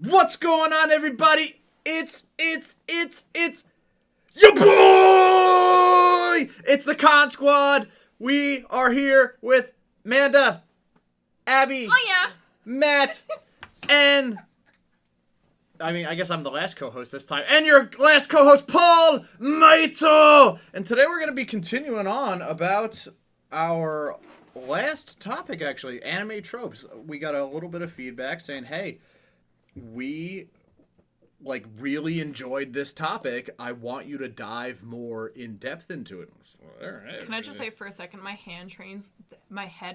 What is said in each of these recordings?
What's going on, everybody? It's your boy! It's the Consquad. We are here with Amanda, Abby, Matt, and I guess I'm the last co-host this time, and your last co-host, Paul Maito. And today we're going to be continuing on about our last topic, actually, anime tropes. We got a little bit of feedback saying, hey, we really enjoyed this topic. I want you to dive more in depth into it. All right. Can I just say for a second, my head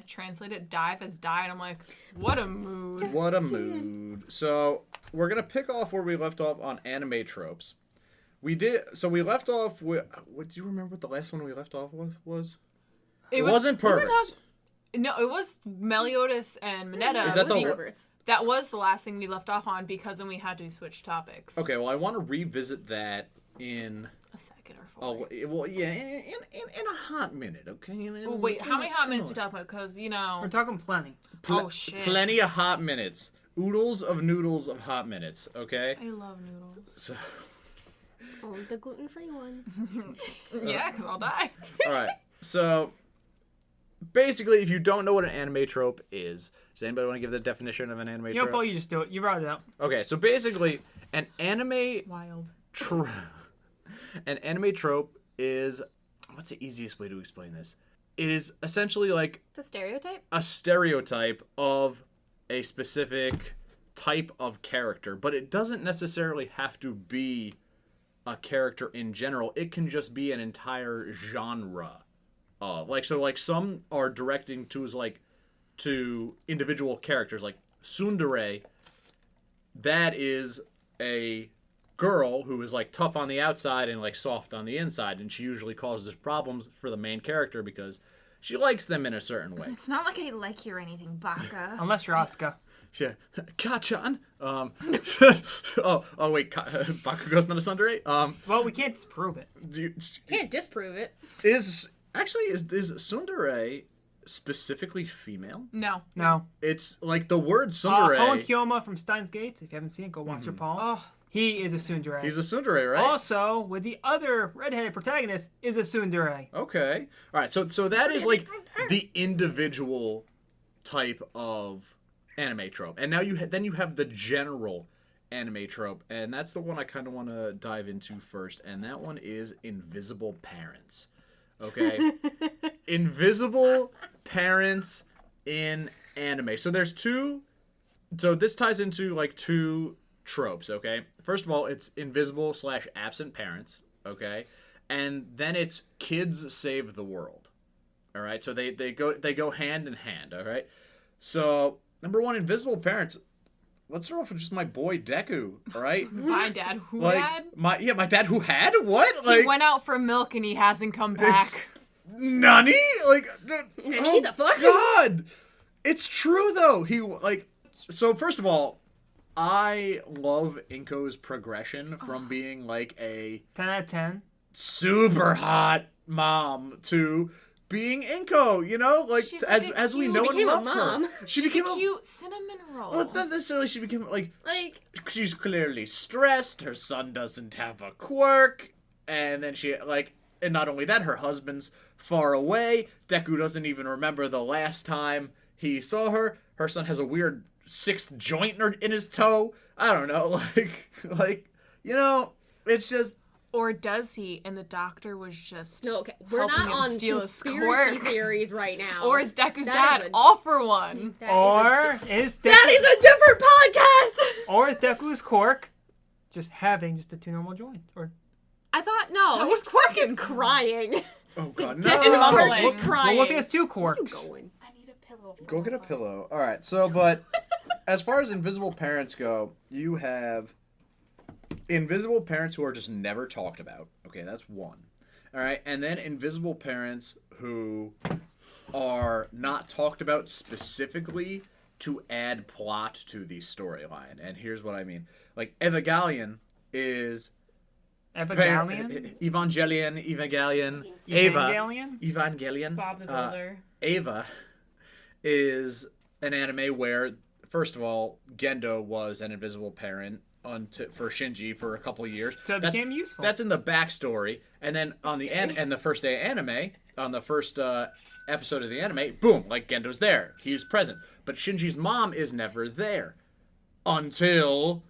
translated dive as die, and I'm like, what a mood. What a mood. So we're gonna pick off where we left off on anime tropes. We left off with. What do you remember? What the last one we left off with was? It wasn't Perverts. No, it was Meliodas and Minetta. Is that the Perverts? That was the last thing we left off on because then we had to switch topics. Okay, well, I want to revisit that in a second or four. Oh, well, yeah, in a hot minute, okay? Wait, how many hot minutes are we talking about? Because, we're talking plenty. Oh, shit. Plenty of hot minutes. Oodles of noodles of hot minutes, okay? I love noodles. So... Oh, the gluten-free ones. Yeah, because I'll die. All right, so... Basically, if you don't know what an anime trope is, does anybody want to give the definition of an anime trope? Paul, you just do it. You brought it up. Okay, so basically, an anime an anime trope is, what's the easiest way to explain this? It is essentially like it's a stereotype. A stereotype of a specific type of character, but it doesn't necessarily have to be a character in general. It can just be an entire genre. Some are directing to individual characters, like tsundere. That is a girl who is tough on the outside and soft on the inside, and she usually causes problems for the main character because she likes them in a certain way. It's not like I like you or anything, Baka. Unless you're Asuka. Yeah, Ka-chan. Oh wait, Bakugo's not a tsundere. Well, we can't disprove it. Can't disprove it. Is tsundere specifically female? No. It's like the word tsundere. Hon Kyoma from Steins Gate. If you haven't seen it, go watch it, Paul. Oh. He is a tsundere. He's a tsundere, right? Also, with the other redheaded protagonist, is a tsundere. Okay. All right. So that is the individual type of anime trope, and now you have the general anime trope, and that's the one I kind of want to dive into first, and that one is invisible parents. Okay. Invisible parents in anime. So there's two. So this ties into two tropes. Okay. First of all, it's invisible / absent parents. Okay. And then it's kids save the world. All right. So they go hand in hand. All right. So number one, invisible parents. Let's start off with just my boy Deku, all right? My dad who had? My dad who had? What? He went out for milk and he hasn't come back. Nani? Nani the fuck? God! It's true, though. So first of all, I love Inko's progression from being a 10 out of 10. super hot mom to being Inko, as we know and love her. She became a cute cinnamon roll. Well, it's not necessarily she became she's clearly stressed. Her son doesn't have a quirk, and then she and not only that, her husband's far away. Deku doesn't even remember the last time he saw her. Her son has a weird sixth joint in his toe. I don't know, it's just. Or does he? And the doctor was just we're not on steal conspiracy theories right now. Or is Deku's dad all for one? That is a different podcast. Or is Deku's quirk just having just the two normal joints? Or I thought his quirk is crying. Oh God, no! Deku's quirk is crying. Well, what if he has two quirks? I need a pillow. Go get a pillow. All right. So, but as far as invisible parents go, you have invisible parents who are just never talked about. Okay, that's one. All right, and then invisible parents who are not talked about specifically to add plot to the storyline. And here's what I mean. Evangelion is... Evangelion? Evangelion. Bob the Builder. Eva is an anime where first of all, Gendo was an invisible parent for Shinji for a couple of years. So it became useful. That's in the backstory, and then on the first day of anime, on the first episode of the anime, boom, like Gendo's there, he's present, but Shinji's mom is never there until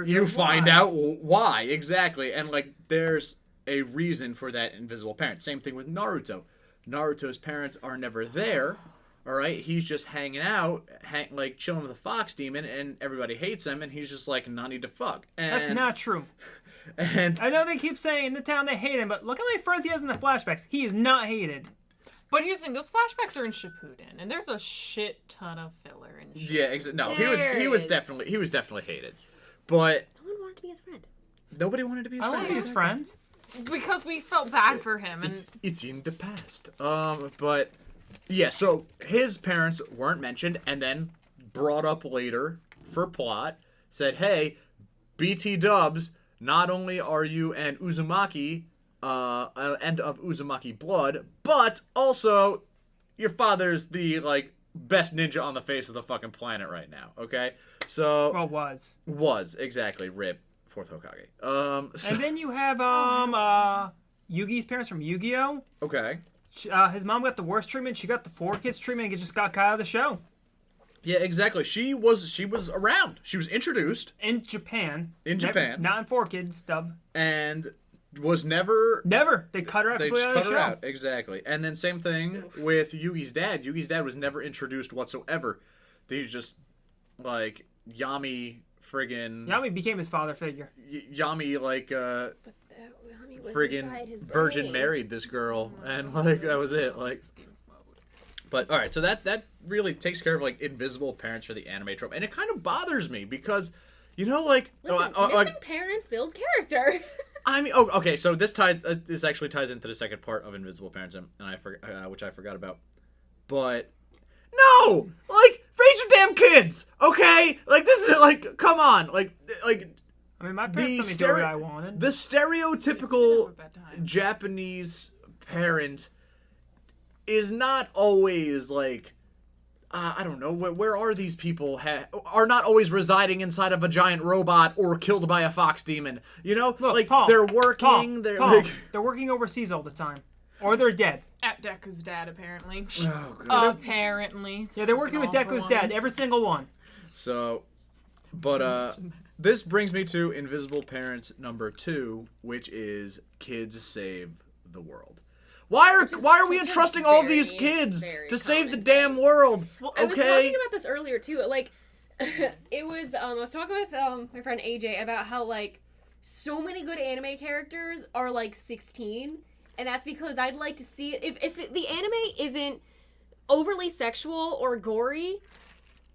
you find out why exactly, and like there's a reason for that invisible parent. Same thing with Naruto. Naruto's parents are never there. All right, he's just hanging out, like chilling with the fox demon, and everybody hates him, and he's just like, "Nani to fuck." And, That's not true. And I know they keep saying in the town they hate him, but look how many friends he has in the flashbacks. He is not hated. But here's the thing: those flashbacks are in Shippuden, and there's a shit ton of filler in Shippuden. yeah, no, he was definitely hated, but No one wanted to be his friend. nobody wanted to be his I want friend. to be his friends. Because we felt bad for him, and It's in the past. But yeah, so his parents weren't mentioned, and then brought up later for plot. Said, "Hey, BT Dubs, not only are you an Uzumaki, end of Uzumaki blood, but also your father's the like best ninja on the face of the fucking planet right now." Okay, so Well, was exactly rip fourth Hokage. So, And then you have Yugi's parents from Yu-Gi-Oh! okay. His mom got the worst treatment. She got the 4 kids treatment and just got cut out of the show. Yeah, exactly. She was around. She was introduced In Japan. In Japan. Not in 4 kids dub. and was never. Never. They cut her out They completely just out cut of her the show. out. Exactly. And then same thing with Yugi's dad. Yugi's dad was never introduced whatsoever. They just like Yami friggin' Yami became his father figure. Yami like But I mean, was inside his friggin' Virgin brain. married this girl, and like that was it. Like, but all right, so that really takes care of like invisible parents for the anime trope, and it kind of bothers me because, you know, like Listen, missing parents build character. I mean, okay, so this actually ties into the second part of invisible parents, and which I forgot about, but no, like raise your damn kids, okay? Like this is like, come on, like. I mean, my parents told me to do what I wanted. The stereotypical Bedtime. Japanese parent is not always like, I don't know, where are these people are not always residing inside of a giant robot or killed by a fox demon. You know, Look, like Paul, they're working. Paul, they're working overseas all the time, or they're dead. At Deku's dad, apparently. Oh, God. Apparently. Yeah, they're working with Deku's dad, every single one. So, but this brings me to Invisible Parents number 2, which is Kids Save the World. Why are we such a entrusting all these very, kids very to save the common damn world? Well, I was Okay. talking about this earlier too. Like, it was I was talking with my friend AJ about how like so many good anime characters are like 16, and that's because I'd like to see it if the anime isn't overly sexual or gory,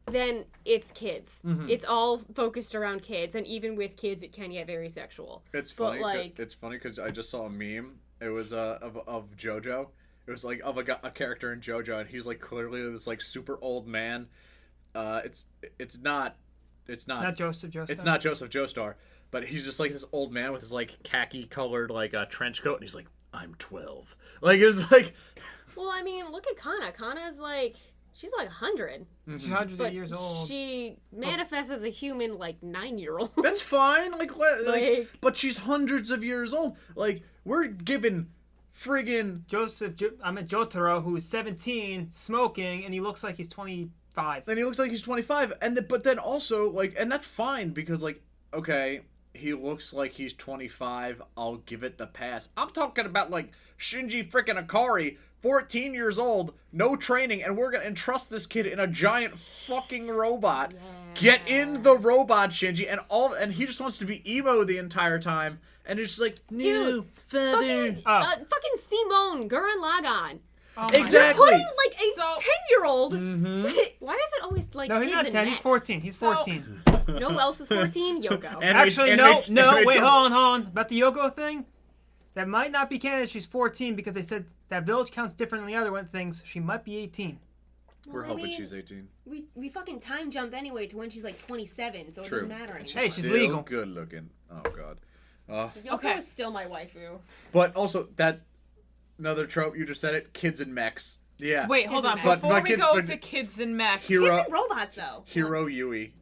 then it's kids. Mm-hmm. It's all focused around kids, and even with kids, it can get very sexual. It's But, funny. like- It's funny because I just saw a meme. It was of JoJo. It was like of a character in JoJo, and he's like clearly this like super old man. It's not Not Joseph Joestar. it's not Joseph Joestar, but he's just like this old man with his like khaki colored like trench coat, and he's like, "I'm 12." Like it's like, Well, I mean, look at Kana. Kana's like she's like 100, She's hundreds but of years old. she manifests as a human like 9-year-old. that's fine. Like what? Like- But she's hundreds of years old. Like we're giving friggin' Jotaro, who's 17, smoking, and he looks like he's 25. then he looks like he's 25, but then also like, and that's fine because like, okay, he looks like he's 25. I'll give it the pass. I'm talking about like Shinji frickin' Ikari, 14 years old, no training, and we're gonna entrust this kid in a giant fucking robot. Get in the robot, Shinji, and he just wants to be emo the entire time, and it's just like, no, Dude, father. Fucking Simone, Gurren Lagann. Oh my Exactly. Putting like a So- 10-year-old. Mm-hmm. Why is it always like No, he's kids not and 10, he's nests? 14. He's So- 14. You know who else is 14? Yoko. Actually, Anime no, wait, jumps. hold on. About the Yoko thing, that might not be canon. She's 14 because they said that village counts differently than other things. She might be 18. We're Well, I hoping mean, she's 18. We fucking time jump anyway to when she's like 27, so it True. doesn't matter anymore. Hey, she's Still legal. good looking. Oh god. Yoko Okay. is still my waifu. But also that another trope, you just said it, kids in mechs. Yeah. Wait, hold Kids on. and mechs. Before we go but- to kids and mechs. Hero- Kids and robots, though. Hero Yui,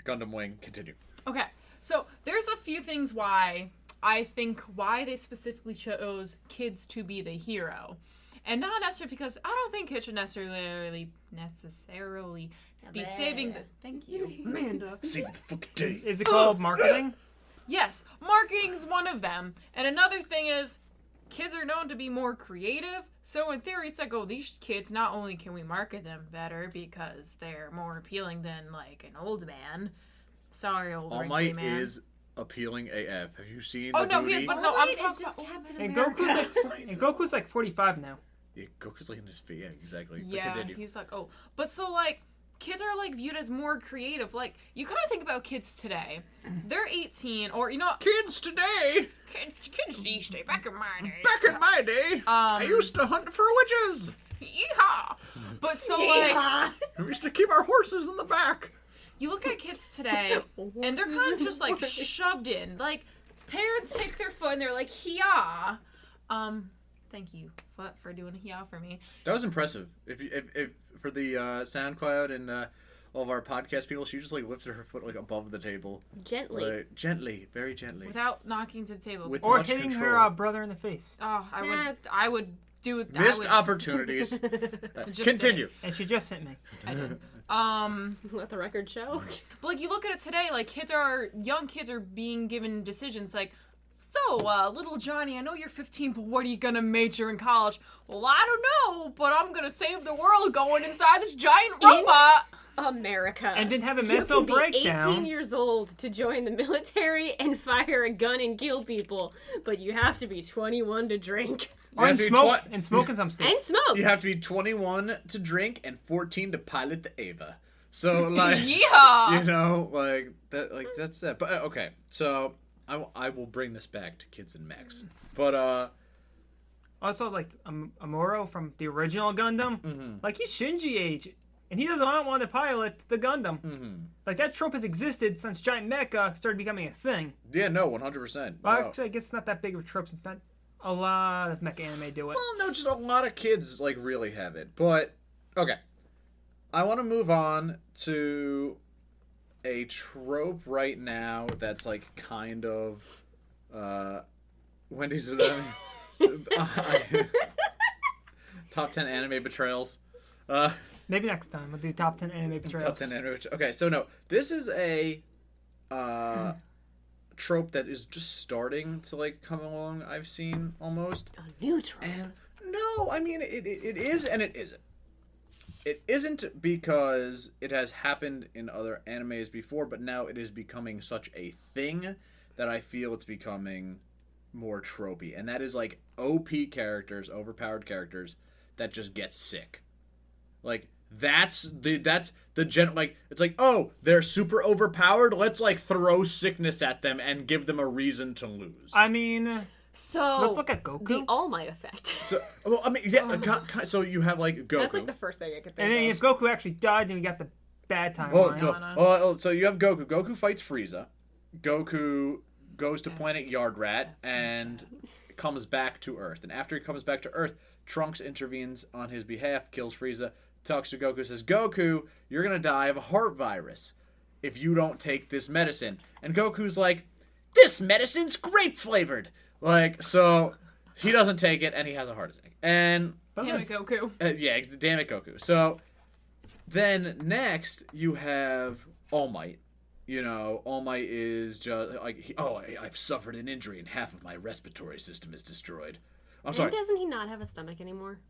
Gundam Wing. Continue. Okay, so there's a few things why they specifically chose kids to be the hero. And not necessarily because I don't think kids should necessarily be saving the... Thank you, Amanda. Save the fucking day. Is it called marketing? Yes, marketing's one of them. And another thing is, kids are known to be more creative. So in theory, it's like, oh, these kids, not only can we market them better because they're more appealing than, like, an old man. Sorry, old All wrinkly Might man. is appealing AF. Have you seen Oh, the no, booty? he is, but All no, I'm Might is talking just about... Captain And America. Goku's like 45 now. Yeah, Goku's like in his feet. Yeah, exactly. But Yeah, continue. he's like, oh. But so, like, kids are, like, viewed as more creative. Like, you kind of think about kids today. They're 18, or, you know... Kids today, Kids these days, back in my day. back in my day, I used to hunt for witches. Yeehaw! But so, like, We used to keep our horses in the back. you look at kids today, and they're kind of just, like, shoved in. Like, parents take their foot, and they're like, yeah. Thank you for doing a yeah for me. That was impressive. If for the SoundCloud and all of our podcast people, she just like lifted her foot like above the table, Gently. like, gently, very gently. Without knocking to the table. With Or much hitting control. her brother in the face. Oh, I would do it. Missed I would, opportunities. Just Continue. And she just sent me. I did. Let the record show. But like you look at it today, like young kids are being given decisions like, so, little Johnny, I know you're 15, but what are you gonna major in college? Well, I don't know, but I'm gonna save the world going inside this giant robot. America. And didn't have a You mental can be breakdown. 18 years old to join the military and fire a gun and kill people, but you have to be 21 to drink. You Or have and to be smoke. And smoke in some And states. smoke. You have to be 21 to drink and 14 to pilot the Ava. So like, Yeah. you know, like that, like that's that. But okay, so I will bring this back to kids and mechs. But Also, like, Amuro from the original Gundam. Like, he's Shinji age. And he doesn't want to pilot the Gundam. Like, that trope has existed since Giant Mecha started becoming a thing. yeah, no, 100%. Well, No. actually, I guess it's not that big of a trope since not a lot of mecha anime do it. Well, no, just a lot of kids like really have it. But okay, I want to move on to a trope right now that's like kind of Wendy's top 10 anime betrayals. Maybe next time we'll do top 10 anime betrayals. Top 10 anime. Okay, so no, this is a trope that is just starting to like come along. I've seen almost. A new trope. And no, I mean it is and it isn't. It isn't because it has happened in other animes before, but now it is becoming such a thing that I feel it's becoming more tropey. And that is like OP characters, overpowered characters that just get sick. Like that's the like it's like, oh, they're super overpowered, let's like throw sickness at them and give them a reason to lose. I mean, So let's look at Goku. the All Might effect. So, well, I mean, yeah. So you have like Goku. That's like the first thing I could think And then of. if Goku actually died, then we got the bad timeline. So you have Goku. Goku fights Frieza. Goku goes to planet Yardrat and comes back to Earth. And after he comes back to Earth, Trunks intervenes on his behalf, kills Frieza, talks to Goku, says, Goku, you're going to die of a heart virus if you don't take this medicine. And Goku's like, this medicine's grape flavored. Like, so he doesn't take it and he has a heart attack. And Damn it, Goku. yeah, damn it, Goku. So then next you have All Might. You know, All Might is just like, I've suffered an injury and half of my respiratory system is destroyed. I'm sorry. And doesn't he not have a stomach anymore?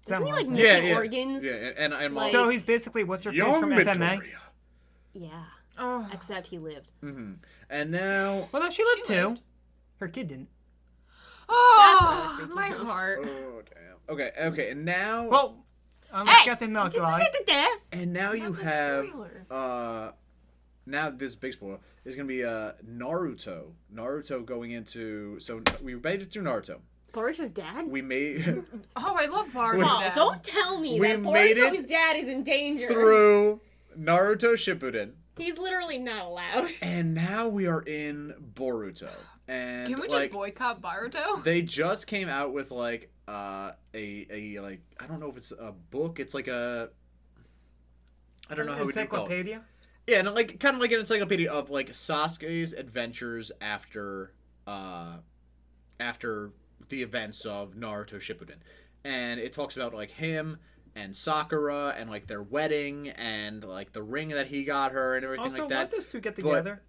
Something Doesn't he like like missing yeah. organs? Yeah, and I'm Like- So he's basically what's her face young from FMA. Midoriya. Yeah. Oh. Except he lived. And now, Well, no, she lived She too. lived. Her kid didn't. That's what I was Oh, thinking my of. heart. oh damn. Okay, and now, Well, Hey! got the milk slide. and now you That's a have, spoiler. now this big spoiler is gonna be Naruto. Naruto going into, so we made it through Naruto. Boruto's dad? We made Oh, I love Barbie. Oh, Dad. don't tell me We that made Boruto's it dad is in danger. through Naruto Shippuden. He's literally not allowed. And now we are in Boruto. And Can we just boycott Boruto? They just came out with like a like I don't know if it's a book. It's like a I don't know how we do call it. Encyclopedia? Yeah, and like kind of like an encyclopedia of like Sasuke's adventures after the events of Naruto Shippuden. And it talks about like him and Sakura and like their wedding and like the ring that he got her and everything Also, like that. why'd those two get together?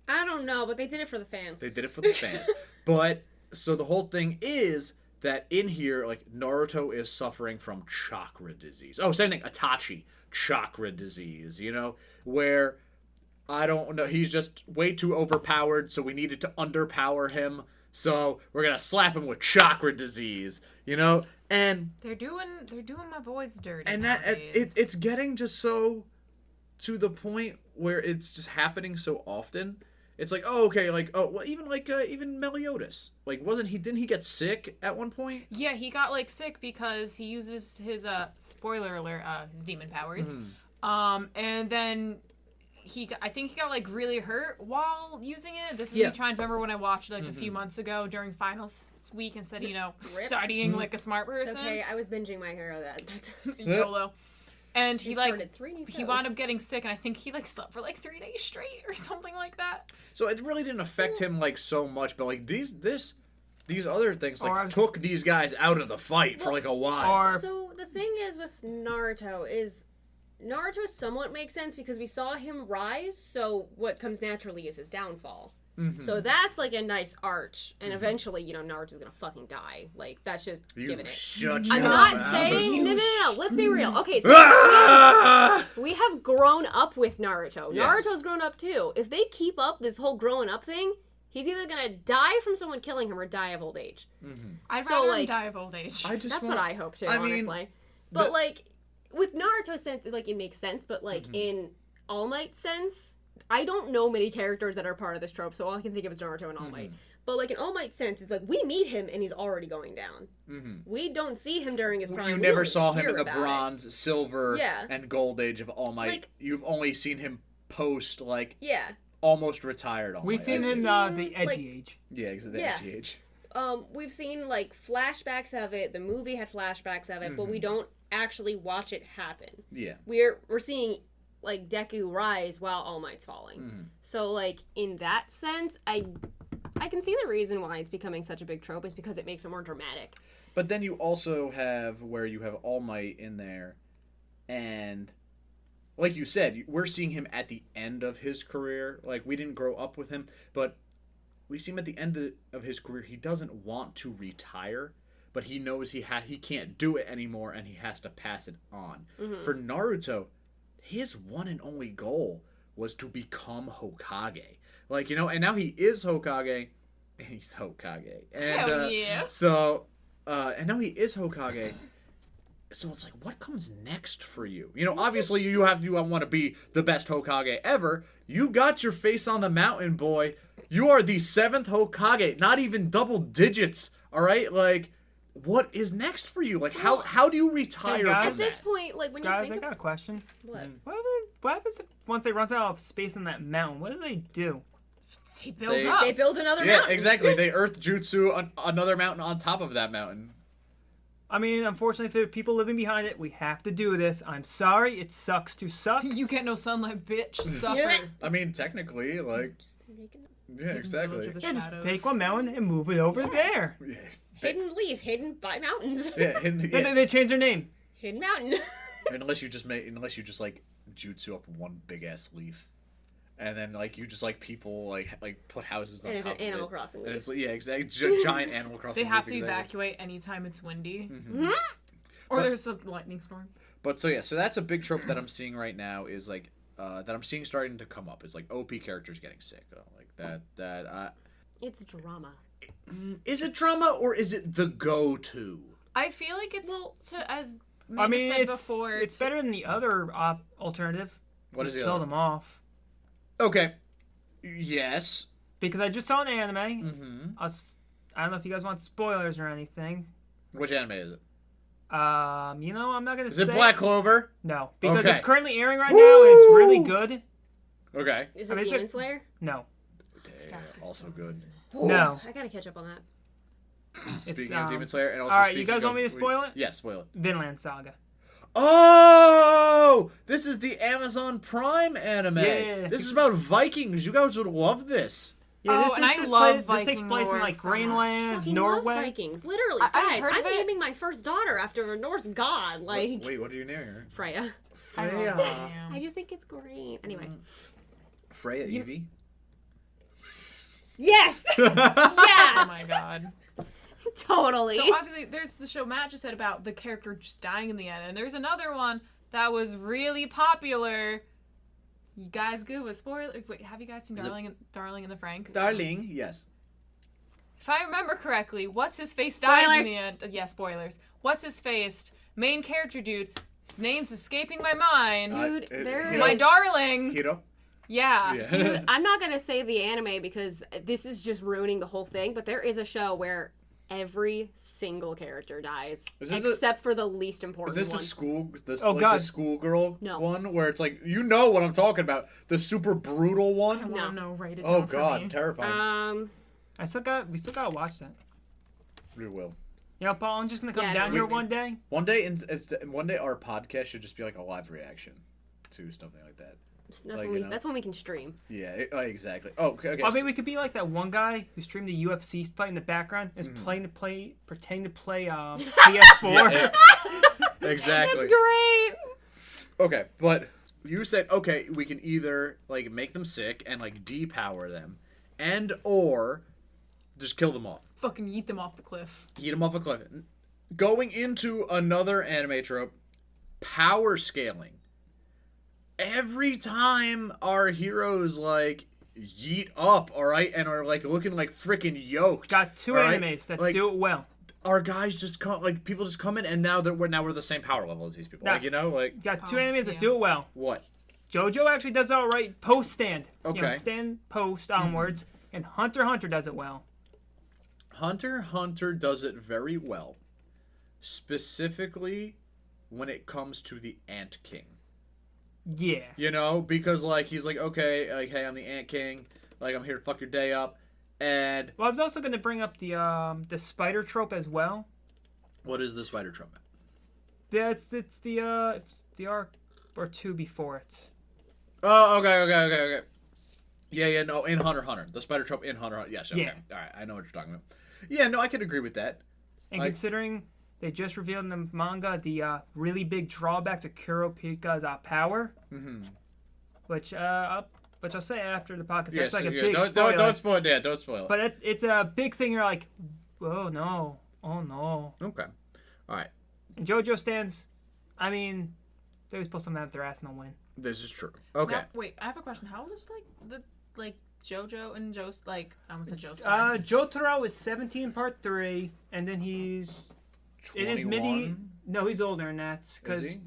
I don't know, but they did it for the fans. They did it for the fans. But so the whole thing is that in here, like Naruto is suffering from chakra disease. Oh, same thing, Itachi, chakra disease. You know, where I don't know, he's just way too overpowered, so we needed to underpower him. So we're gonna slap him with chakra disease. You know, and They're doing my boys dirty. and that it's getting just so to the point where it's just happening so often. It's like, oh, okay, like, oh, well, even Meliodas, like, didn't he get sick at one point? Yeah, he got like sick because he uses his spoiler alert, his demon powers. And then I think he got like really hurt while using it. This is me trying to remember when I watched like a few months ago during finals week instead of, studying like a smart person. It's okay, I was binging My Hero that. YOLO. And he he wound up getting sick, and I think he like slept for like 3 days straight or something like that. So it really didn't affect him like so much, but like these other things like took these guys out of the fight for like a while. So the thing is with Naruto somewhat makes sense because we saw him rise, so what comes naturally is his downfall. So that's like a nice arch, and eventually, Naruto's gonna fucking die. Like, that's just giving it. I'm not saying no. Let's be real. Okay, so we have grown up with Naruto. Yes. Naruto's grown up too. If they keep up this whole growing up thing, he's either gonna die from someone killing him or die of old age. I'd rather him die of old age. That's what I hope too, honestly. But like with Naruto's sense, like it makes sense. But like in All Might's sense. I don't know many characters that are part of this trope, so all I can think of is Naruto and All Might. But, like, in All Might's sense, it's like, we meet him and he's already going down. We don't see him during his prime. You never saw him in the bronze, silver, and gold age of All Might. Like, you've only seen him post, like, almost retired All Might. We've seen him the edgy age. Yeah, exactly, the edgy age. We've seen, like, flashbacks of it. The movie had flashbacks of it, but we don't actually watch it happen. Yeah. We're seeing... like Deku rise while All Might's falling. So like in that sense, I can see the reason why it's becoming such a big trope is because it makes it more dramatic. But then you also have where you have All Might in there, and like you said, we're seeing him at the end of his career. Like we didn't grow up with him, but we see him at the end of his career. He doesn't want to retire, but he knows he can't do it anymore, and he has to pass it on. For Naruto, his one and only goal was to become Hokage. Like, and now he is Hokage. And he's Hokage. And, hell yeah. So, and now he is Hokage. So it's like, what comes next for you? Obviously you want to be the best Hokage ever. You got your face on the mountain, boy. You are the 7th Hokage. Not even double digits. All right? Like... what is next for you? Like, how do you retire guys, from at this point, like, when guys, you think I got a question. What? What happens if once they run out of space on that mountain? What do? They build up. They build another mountain. mountain. Exactly. They earth jutsu another mountain on top of that mountain. I mean, unfortunately, for the people living behind it, we have to do this. I'm sorry. It sucks to suck. You get no sunlight, bitch. Suffer. I mean, technically, like... yeah, exactly. Just take one mountain and move it over there. Yeah. Hidden leaf, hidden by mountains. Yeah, They changed their name. Hidden mountain. unless you just like jutsu up one big ass leaf, and then like you just like people like put houses on and top of it. It's an Animal Crossing leaf. And it's exactly giant Animal Crossing. They have leaf, to evacuate anytime it's windy, but there's a lightning storm. But so that's a big trope that I'm seeing right now is like that I'm seeing starting to come up. It's like OP characters getting sick, like that. It's drama. Is it drama or is it the go-to? I feel like it's as I mean, said before. It's better than the other alternative. What is it? Kill them off. Okay. Yes. Because I just saw an anime. I don't know if you guys want spoilers or anything. Which anime is it? I'm not gonna say. Is it Black Clover? No, because Okay. it's currently airing right now and it's really good. Okay. Is I it mean, it's Demon a- Slayer? No. Damn, also good. No. I gotta catch up on that. Speaking of Demon Slayer, and also all right, you speaking guys want of- me to spoil it? Yeah, spoil it. Vinland Saga. Oh, this is the Amazon Prime anime. Yeah. This is about Vikings. You guys would love this. Yeah, Oh, and I love this takes Viking place in lore like so much. Greenland, Fucking Norway. love Vikings. Literally, I've guys, heard I'm of it. naming my first daughter after a Norse god. Like Wait, what are you naming Freya. I love Freya. Damn. I just think it's great. Anyway. Freya Evie? Yes! Oh Yeah! my god. Totally. So obviously, there's the show Matt just said about the character just dying in the end, and there's another one that was really popular. You guys good with spoiler? Wait, have you guys seen Is it- Darling in the Frank? Darling, yes. If I remember correctly, what's his face dies in Spoilers. the end. Yeah, spoilers. What's his face? Main character dude. His name's escaping my mind. Dude, there you my is- darling. Hiro? Yeah. Yeah. Dude, I'm not gonna say the anime because this is just ruining the whole thing, but there is a show where every single character dies. Is this Except for the least Is important this one. the school? This Oh, like God. the schoolgirl No. one where it's like you know what I'm talking about? The super brutal I one. want No. to know. Write it Oh down for God, me. terrifying. We still gotta watch that. We will. You know, Paul, I'm just gonna come Yeah, down no, here we- one day. One day, one day our podcast should just be like a live reaction to something like that. That's, like, when you we, know. that's when we can stream. Yeah, exactly. Oh, okay. I mean, we could be like that one guy who streamed the UFC fight in the background, is pretending to play PS4. Yeah, exactly. That's great! Okay, but you said okay, we can either like make them sick and like depower them, and or just kill them off, Fucking yeet them off the cliff. eat them off a cliff. Going into another anime trope, power scaling. Every time our heroes like yeet up, all right, and are like looking like freaking yoked. Got two all right? animes that Like, do it well. Our guys just come, like people just come in, and now we're the same power level as these people. Nah. Like you know, like Got two Oh, animes that yeah. do it well. what? JoJo actually does it all right post stand. You know, Okay. stand post onwards, and Hunter x Hunter does it well. Hunter x Hunter does it very well, specifically when it comes to the Ant King. Yeah. You know, because like he's like, okay, like hey, I'm the Ant King, like I'm here to fuck your day up, and Well, I was also gonna bring up the spider trope as well. what is the spider trumpet? Yeah, it's the arc or two before it. Oh, okay. Yeah, no, in Hunter x Hunter, the spider trope in Hunter x Hunter. Yes, okay, Yeah. all right, I know what you're talking about. Yeah, no, I can agree with that. And Like- considering they just revealed in the manga the really big drawback to Kuropika's power, which I'll say after the podcast. That's like a big spoiler. don't spoil it. Yeah, don't spoil it. But it's a big thing. You're like, oh no. Okay, all right, And JoJo stands. I mean, they was supposed to have their ass in the win. this is true. Okay, Now, wait, I have a question. How old is JoJo and Joe? Like I almost said Joestar. Jotaro is 17 part 3, and then he's in his midi. 21? No, he's older than that Is because he?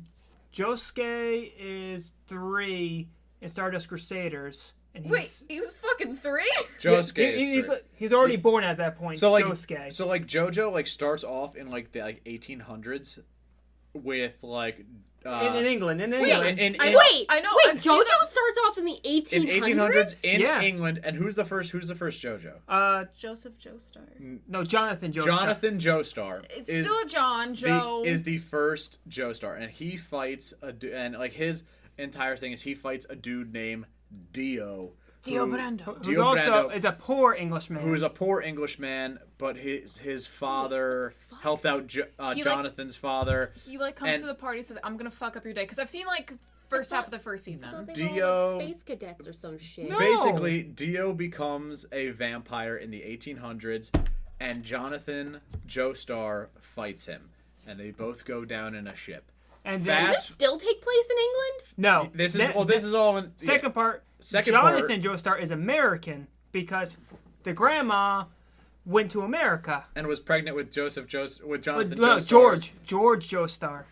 Josuke is 3 in Stardust Crusaders, and he's Wait, he was fucking 3? Josuke he- is three. he's already born at that point. So like Josuke. so like JoJo like starts off in like the 1800s with like in England, in- Wait, I know, Wait, I've seen JoJo that- starts off in the 1800s? in 1800s in Yeah. England, and who's the first JoJo? Joseph Joestar. No, Jonathan Joestar. Jonathan Joestar It's is still a John Joe. is the first Joestar, and he fights and like his entire thing is he fights a dude named Dio. Dio who- Brando. Who's Dio also Brando, is a poor Englishman. who is a poor Englishman, but his father helped out Jonathan's father. He like comes and- to the party and says, "I'm gonna fuck up your day," because I've seen like first half of the first I season. thought they were all, Dio- like, space cadets or some shit. No. Basically, Dio becomes a vampire in the 1800s, and Jonathan Joestar fights him, and they both go down in a ship. and Does then Fast- this still take place in England? no, This is all in yeah. second part. Second Jonathan Joestar is American because the grandma went to America. and was pregnant with Jonathan No, Joestar's- George Joestar.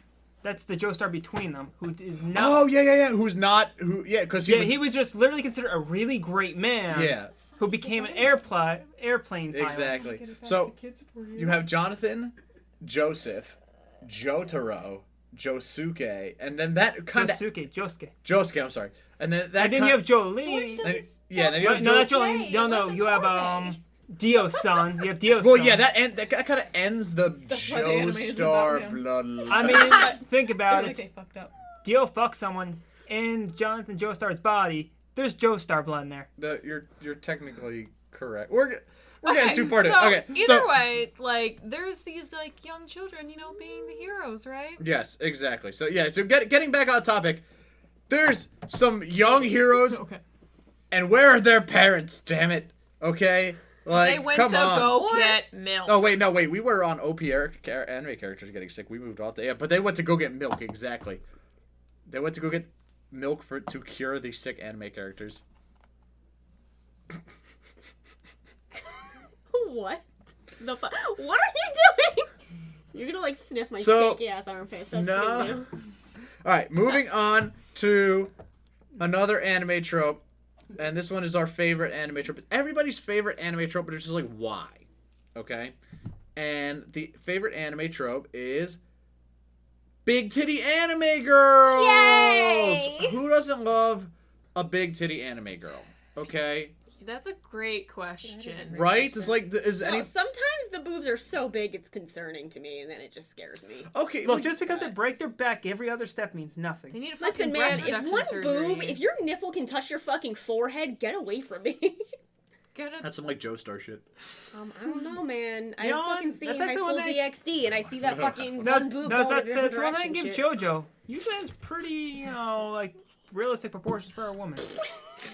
That's the Joestar between them, who is not. Oh yeah. Who's not because yeah, he was just literally considered a really great man. yeah. Who became an airplane pilot. Exactly. So you have Jonathan, Joseph, Jotaro, Josuke, and then that kind of Josuke. Josuke. I'm sorry. And then that And then you have Jolene. George doesn't yeah, then you No, have not Jo- Jolene. Hey, No, it no, was you have Jorge. Dio's son. You have Dio's Well, son. yeah, that kind of ends the That's why the anime is about Joestar him. bloodline. I mean, think They're about like it. they fucked up. Dio fucks someone in Jonathan Joestar's body. There's Joestar blood in there. You're technically correct. We're getting too far. So, Okay, either way, like there's these like young children, being the heroes, right? Yes, exactly. So yeah, so getting back on topic, there's some young heroes, Okay. and where are their parents? Damn it. Okay, like They went come to on. go get milk. Oh wait, no wait. We were on OPR anime characters getting sick. We moved off. But they went to go get milk. Exactly. They went to go get milk to cure the sick anime characters. What? What are you doing? You're gonna like sniff my So- stanky ass armpits. That's No. what you do. All right, moving on to another anime trope, and this one is our favorite anime trope. Everybody's favorite anime trope, but it's just like why, okay? And the favorite anime trope is big titty anime girls. Yay! Who doesn't love a big titty anime girl? Okay, That's a great question. great right? It's like is No, any sometimes the boobs are so big it's concerning to me, and then it just scares me. okay? Look, like- just because they break their back every other step means They nothing. need a Listen, fucking man, breast if reduction one surgery. boob, if your nipple can touch your fucking forehead, get away from me. Get it. that's some like Joestar shit. I don't know, man. You know I've what? fucking seen That's High actually School one thing- DxD, and I see that fucking No, one boob no, going in a that's different one thing. direction. Give shit. JoJo. Usually has pretty, like realistic proportions for a woman.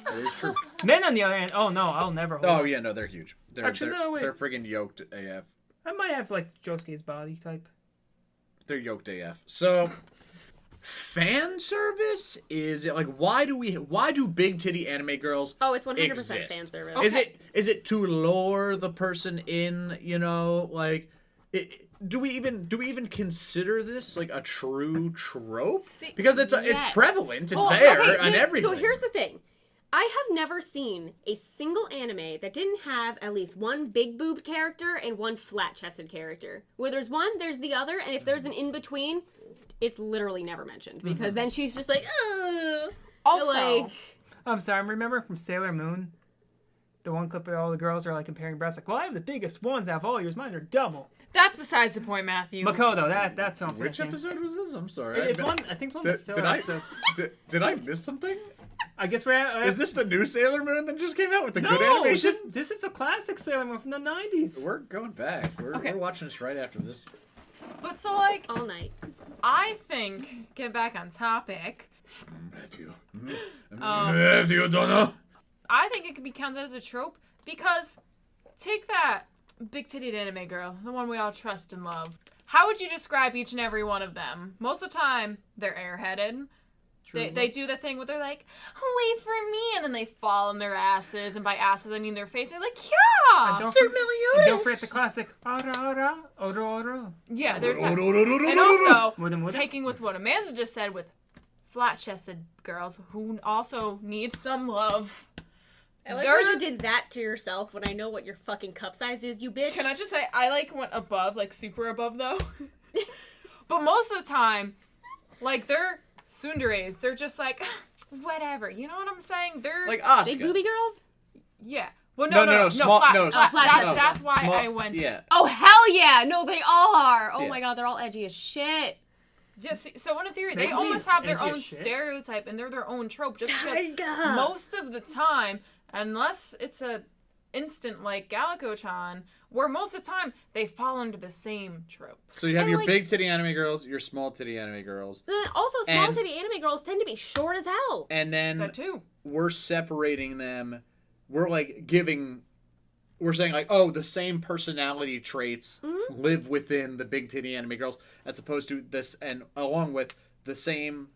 That is true. Men, on the other hand, oh no, I'll never. Hold Oh on. yeah, no, they're huge. They're Actually, no, wait. they're friggin' yoked AF. I might have like Josuke's body type. They're yoked AF. So, fan service is it like why do big titty anime girls Oh, it's 100% exist? fan service. Okay. Is it to lure the person in? Do we even consider this like a true trope? See- Because it's yes. prevalent. It's Oh, there okay, and no, everything. So here's the thing. I have never seen a single anime that didn't have at least one big boobed character and one flat chested character. Where there's one, there's the other, and if there's an in between, it's literally never mentioned because then she's just like, ugh. Also, like, I'm sorry. I remember from Sailor Moon, the one clip where all the girls are like comparing breasts. Like, well, I have the biggest ones out of all yours. Mine are double. that's besides the point, Matthew. Makoto, that's what I'm Which thinking. episode was this? I'm sorry. It's one. I think it's one of the Did filler I episodes. did I miss something? I guess we're at. Is this the new Sailor Moon that just came out with the good no, animation? this is the classic Sailor Moon from the 90s. We're going back. Okay. We're watching this right after this. But so like, all night. I think get back on topic. Matthew. Um, Matthew Donna. I think it could be counted as a trope because take that big titted anime girl, the one we all trust and love. How would you describe each and every one of them? Most of the time, they're airheaded. They do the thing where they're like, oh, wait for me, and then they fall on their asses, and by asses I mean their face. And they're like, yeah, Don't Sir for- and don't forget Meliodas. the classic. Ora, ora, ora, ora. yeah. There's that. And And also, Woulda, woulda. taking with what Amanda just said with flat-chested girls who also need some love. I like They're- how you did that to yourself when I know what your fucking cup size is, you bitch. Can I just say, I like went above, like super above though. But most of the time, like they're tsunderes. They're just like, whatever. You know what I'm saying? They're like Asuka. Big booby girls? yeah. Well, No, small- flat, no, flat, flat that's, chested. that's why Small- I went. Yeah. Oh, hell yeah! No, they all are! Oh Yeah. my god, they're all edgy as shit. Yeah, see, so in a theory, Make they me almost have their edgy as own shit. stereotype and they're their own trope. Just because Taiga! most of the time, unless it's a instant like Galago-chan, where most of the time they fall under the same trope. So you have And, your like- big titty anime girls, your small titty anime girls, And then also, small And- titty anime girls tend to be short as hell. and then That too. we're separating them. We're like we're saying like, oh, the same personality traits Mm-hmm. live within the big titty anime girls, as opposed to this, and along with the same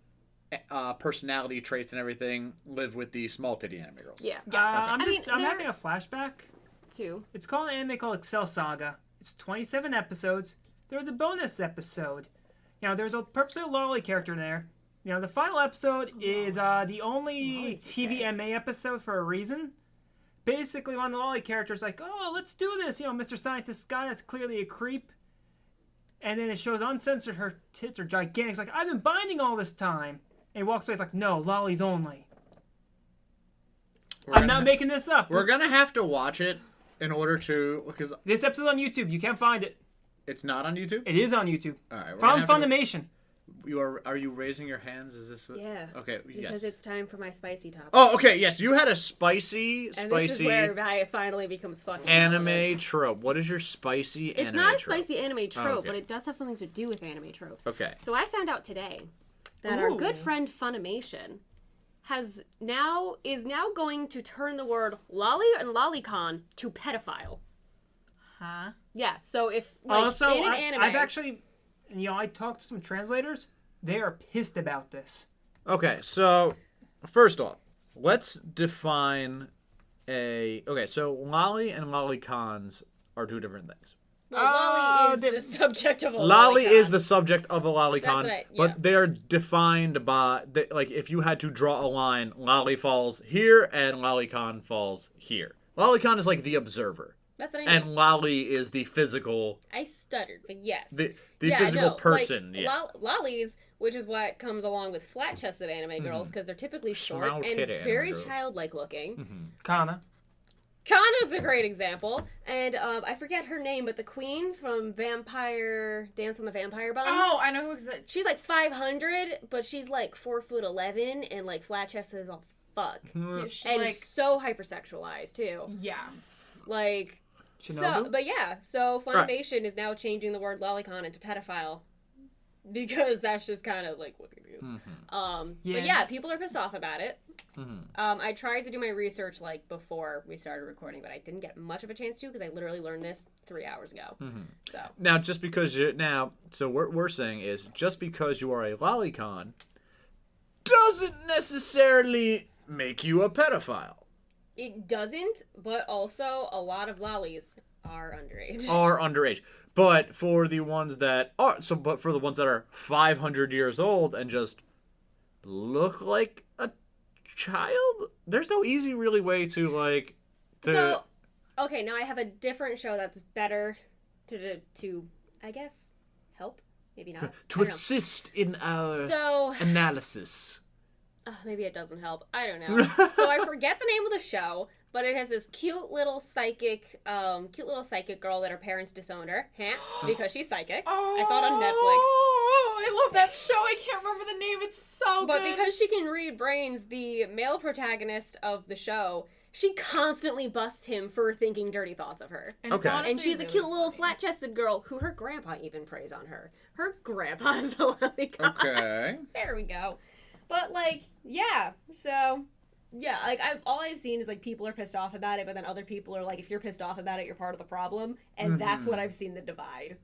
personality traits and everything live with the small titty anime girls. Yeah. I'm I mean, I'm they're- having a flashback. Two. It's called an anime called Excel Saga. It's 27 episodes. There was a bonus episode. You know, there's a purposely lolly character in there. You know, the final episode is the only Lolly's TVMA episode for a reason. Basically, one of the lolly characters like, oh, let's do this. You know, Mr. Scientist guy that's clearly a creep. And then it shows uncensored, her tits are gigantic. It's like, I've been binding all this time. And he walks away, it's like, no, lollies only. I'm not making this up. We're gonna have to watch it in order to, because This episode's on YouTube. You can't find it. it's not on YouTube. It is on YouTube. All right, From Funimation. Are you raising your hands? Is this what? Yeah. Okay. Because Yes. it's time for my spicy topic. Oh, okay. Yes, you had a spicy and this is where it finally becomes fucking relevant. anime trope. What is your spicy It's anime not a trope? spicy anime trope, okay. but it does have something to do with anime tropes. Okay. So I found out today that our good Ooh. friend Funimation is now going to turn the word lolly and lolicon to pedophile. Huh? Yeah. So if like, Also, in an anime, I've actually, I talked to some translators. They are pissed about this. Okay. So, first off, let's define Okay. So lolly and lolicons are two different things. well, lolly is they- the subject of a Lolly lolicon. is the subject of a lolicon, That's right, yeah. but they are defined by like if you had to draw a line, lolly falls here and lolicon falls here. Lolicon is like the observer, That's what I mean. and lolly is the physical, I stuttered, but yes. the Yeah, physical no, person. Like, yeah. lollies, which is what comes along with flat-chested anime girls, because they're typically short Small and titty anime very girls. childlike looking. Kana. Kana's a great example, and I forget her name, but the queen from Vampire Dance on the Vampire Bund. Oh, I know who is it. She's like 500, but she's like 4'11" and like flat-chested as all fuck, She, and like, so hypersexualized too. yeah. Like, so, Shinobu? but yeah, so Funimation is now changing the word lolicon into pedophile because that's just kind of like what it is. But yeah, people are pissed off about it. I tried to do my research like before we started recording, but I didn't get much of a chance to because I literally learned this 3 hours ago. So Now, just because so what we're saying is just because you are a lolicon doesn't necessarily make you a pedophile. it doesn't, but also a lot of lollies are underage. Are underage. But for the ones that are 500 years old and just look like a child, there's no easy really way to like So, okay, now I have a different show that's better to I guess help. Maybe not. I don't know. assist in our So analysis. maybe it doesn't help. I don't know. So I forget the name of the show, but it has this cute little psychic girl that her parents disowned her, because she's psychic. I saw it on Netflix. Oh, I love that show. I can't remember the name. It's so But good. because she can read brains, the male protagonist of the show, she constantly busts him for thinking dirty thoughts of her. And it's Okay. honestly And she's a really cute little funny. flat-chested girl who her grandpa even prays on her. Her grandpa is a lolicon. Okay. There we go. But like, yeah. So, yeah, like all I've seen is like people are pissed off about it, but then other people are like, if you're pissed off about it, you're part of the problem, and that's what I've seen the divide,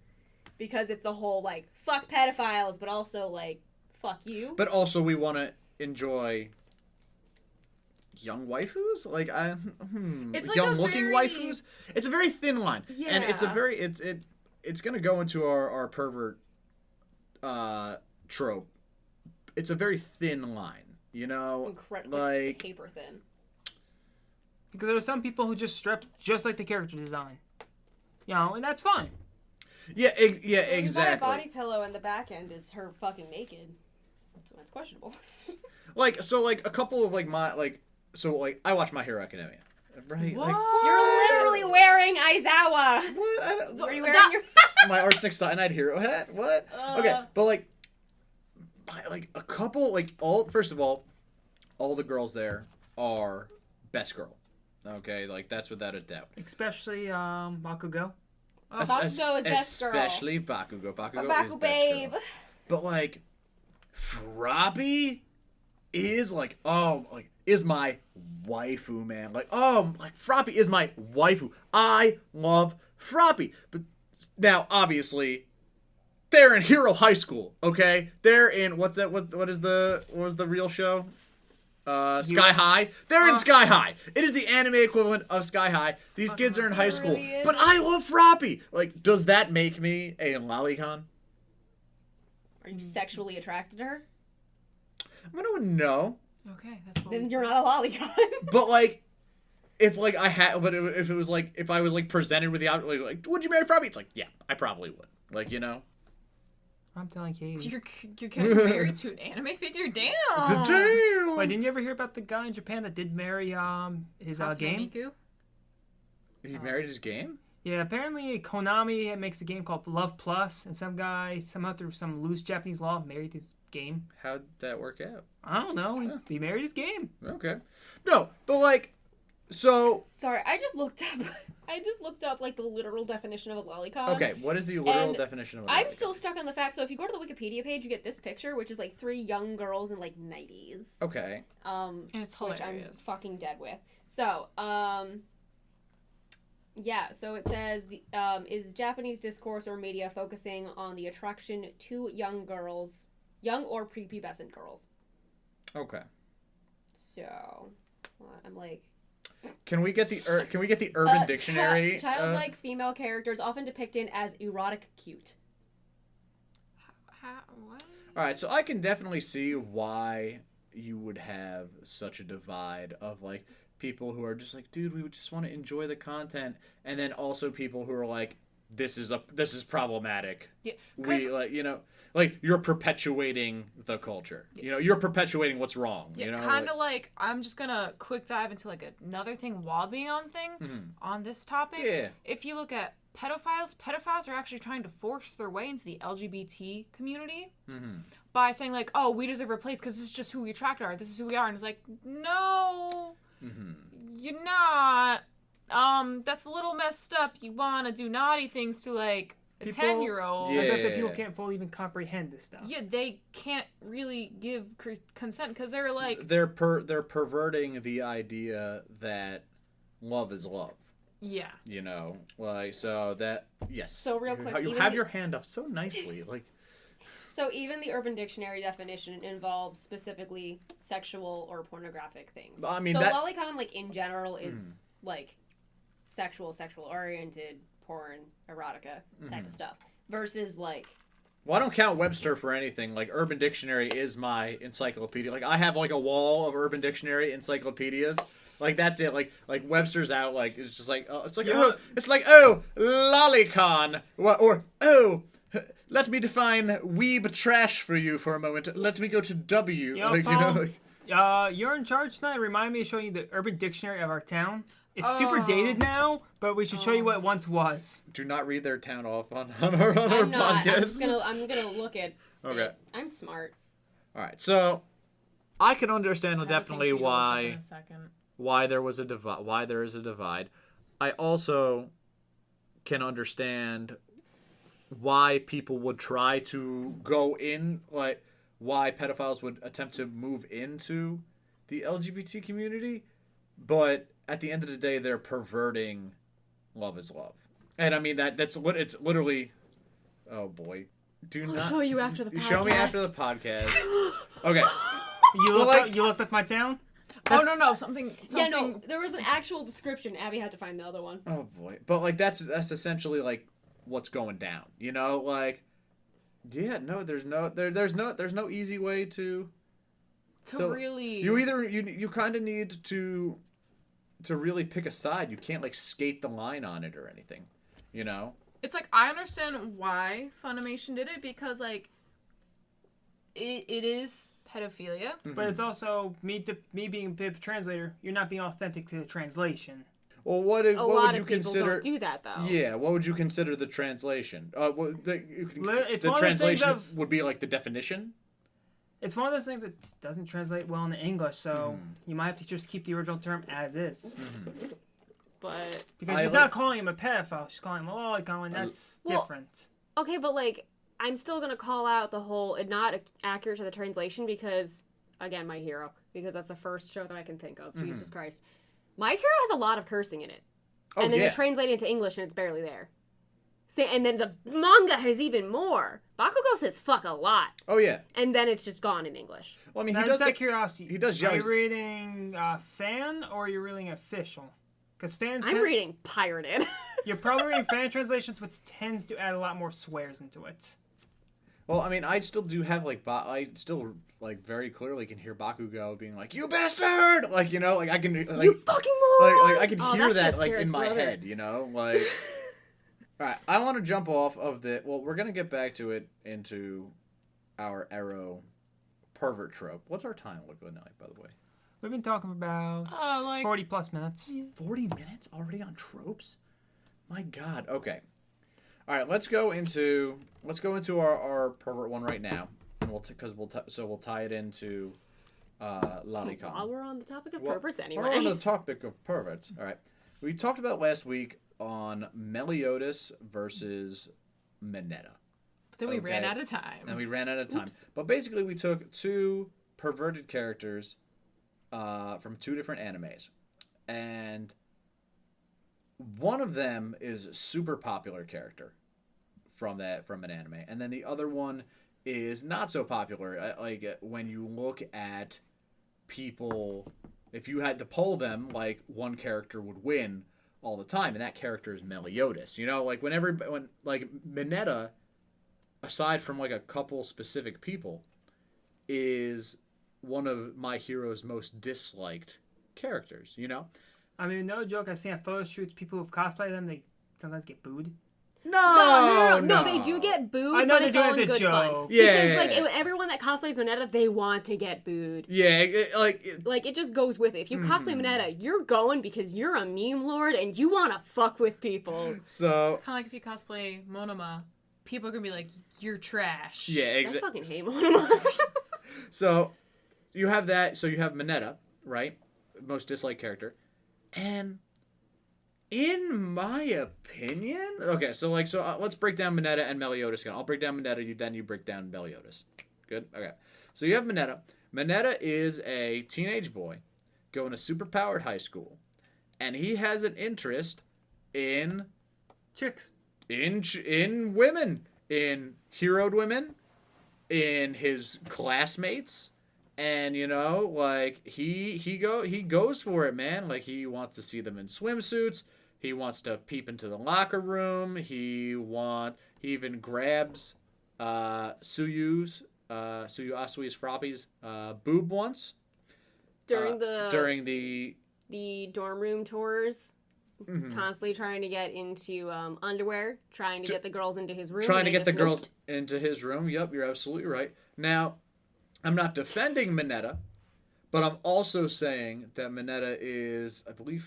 because it's the whole like fuck pedophiles, but also like fuck you. But also we want to enjoy young waifus, like It's like young a looking very- waifus. It's a very thin line, and it's a Yeah. very it's gonna go into our pervert trope. It's a very thin line, you know, Incredibly like paper thin. Because there are some people who just strip just like the character design. And that's fine. yeah, Well, you buy exactly. a body pillow and the back end is her fucking naked. That's questionable. Like a couple of I watch My Hero Academia, right? What? Like You're literally wearing Aizawa. what? Are you wearing your? My Arsenic Cyanide hero hat? What? Okay, but like a couple, first of all the girls there are best girl. Okay, like that's without a doubt. Especially Bakugo. Bakugo is best girl. Especially Bakugo. Bakugo is Baku best babe. girl. But like, Froppy is is my waifu, man. Froppy is my waifu. I love Froppy. But now, obviously, they're in Hero High School, okay? They're in what was the real show? Sky High. They're in Sky High. It is the anime equivalent of Sky High. These kids are in high school. really is. But I love Froppy. Like, does that make me a lolicon? Are you sexually attracted to her? I'm gonna know. Okay, that's what Then you're not a lolicon. But like, if it was like if I was like presented with the option, like, would you marry Froppy? It's like, yeah, I probably would. Like, you know. I'm telling Katie. You're getting married to an anime figure? Damn. Damn. Wait, didn't you ever hear about the guy in Japan that did marry his game? Miku? He married his game? Yeah, apparently Konami makes a game called Love Plus, and some guy somehow through some loose Japanese law married his game. How'd that work out? I don't know. He married his game. Okay. No, but like, so. Sorry, I just looked up like the literal definition of a lolicon. Okay, what is the literal And definition of a I'm lolicon? still stuck on the fact. So if you go to the Wikipedia page, you get this picture, which is like 3 young girls in like 90s. Okay. And it's Which I'm hilarious. fucking dead with. So, yeah, so it says, is Japanese discourse or media focusing on the attraction to young girls, young or prepubescent girls? Okay. So, I'm like... Can we get the Urban Dictionary? Childlike female characters often depicted as erotic cute. What? All right, so I can definitely see why you would have such a divide of like people who are just like, dude, we would just want to enjoy the content, and then also people who are like, this is problematic. Yeah, We like you're perpetuating the culture. Yeah. You're perpetuating what's wrong. Yeah, kind of like I'm just gonna quick dive into like another thing while being on this topic. Yeah. If you look at pedophiles are actually trying to force their way into the LGBT community by saying like, oh, we deserve a place because this is just who we attract are. This is who we are, and it's like, no, you're not. That's a little messed up. You want to do naughty things to like a 10-year-old. Yeah. Like I said, people can't fully even comprehend this stuff. Yeah, they can't really give consent because they're like they're perverting the idea that love is love. Yeah. Like so that yes. So real quick, you have your hand up so nicely, like. So even the Urban Dictionary definition involves specifically sexual or pornographic things. I mean, so that... lolicon, like in general, is like sexual oriented, porn, erotica type of stuff. Versus like. Well, I don't count Webster for anything. Like Urban Dictionary is my encyclopedia. Like I have like a wall of Urban Dictionary encyclopedias. Like that's it. Like Webster's out. Like it's just like lolicon. Or let me define weeb trash for you for a moment. Let me go to W. Yo, Paul, you're in charge tonight. Remind me of showing you the Urban Dictionary of our town. It's super dated now, but we should show you what it once was. Do not read their town off on our podcast. I'm gonna look at. Okay. I'm smart. All right, so I can understand definitely why there was a divide. Why there is a divide. I also can understand why people would try to go in, like why pedophiles would attempt to move into the LGBT community, but at the end of the day, they're perverting love is love. And I mean that's what it's literally. Oh boy, I'll show you after the podcast. Show me after the podcast. Okay. You looked up my town? Oh no, something. Yeah, no, there was an actual description. Abby had to find the other one. Oh boy, but like that's essentially like what's going down. Like, yeah, no, there's no easy way to really. You kind of need to really pick a side. You can't like skate the line on it or anything. It's like I understand why Funimation did it because like it is pedophilia, but it's also me being a translator. You're not being authentic to the translation. Well, what would you consider? Don't do that though. Yeah, what would you consider the translation? The translation would be like the definition. It's one of those things that doesn't translate well into English, so you might have to just keep the original term as is. But because she's not calling him a pedophile, she's calling him a lolicon, and that's different. Okay, but like I'm still gonna call out the whole not accurate to the translation because again, My Hero, because that's the first show that I can think of. Jesus Christ. My Hero has a lot of cursing in it. Oh, and then you translate it into English and it's barely there. And then the manga has even more. Bakugo says fuck a lot. Oh, yeah. And then it's just gone in English. Well, I mean, he does that curiosity. He does. Are you reading fan or are you reading official? Because fans. I'm reading pirated. You're probably reading fan translations, which tends to add a lot more swears into it. Well, I mean, I still do have I still very clearly can hear Bakugo being like, "You bastard!" Like I can you fucking moron! I can hear that in my head, like. All right, I want to jump off of the. Well, we're gonna get back to it into our Arrow pervert trope. What's our time looking like, by the way? We've been talking about like 40 plus minutes. 40 minutes already on tropes? My God. Okay. All right, let's go into our pervert one right now, and we'll tie it into Lolicon. While we're on the topic of perverts, anyway. We're on the topic of perverts. All right, we talked about last week on Meliodas versus Minetta. Then we ran out of time. And we ran out of time. Oops. But basically, we took two perverted characters from two different animes, and one of them is a super popular character from an anime, and then the other one is not so popular. Like when you look at people, if you had to poll them, like one character would win all the time, and that character is Meliodas. You know, like when Minetta, aside from like a couple specific people, is one of my hero's most disliked characters. You know. I mean, no joke. I've seen at photo shoots people who've cosplayed them. They sometimes get booed. No, they do get booed, I know but it's they're all doing in it as a good fun. joke. Yeah, Because everyone that cosplays Minetta, they want to get booed. Yeah, It just goes with it. If you cosplay Minetta, you're going because you're a meme lord and you want to fuck with people. so It's kind of like if you cosplay Monoma, people are gonna be like, "You're trash." yeah, I exactly. fucking hate Monoma. So you have that. So you have Minetta, right? Most disliked character, and in my opinion, okay. So let's break down Minetta and Meliodas again. I'll break down Minetta. You break down Meliodas. Good. Okay. So you have Minetta. Minetta is a teenage boy going to superpowered high school, and he has an interest in Chicks. in women, in heroed women, in his classmates, and like he goes for it, man. Like he wants to see them in swimsuits. He wants to peep into the locker room. He even grabs Suyu Asui's Froppy's boob once During the the dorm room tours, constantly trying to get into underwear, trying to get the girls into his room. trying to get the girls into his room. Yep, you're absolutely right. Now, I'm not defending Minetta, but I'm also saying that Minetta is, I believe,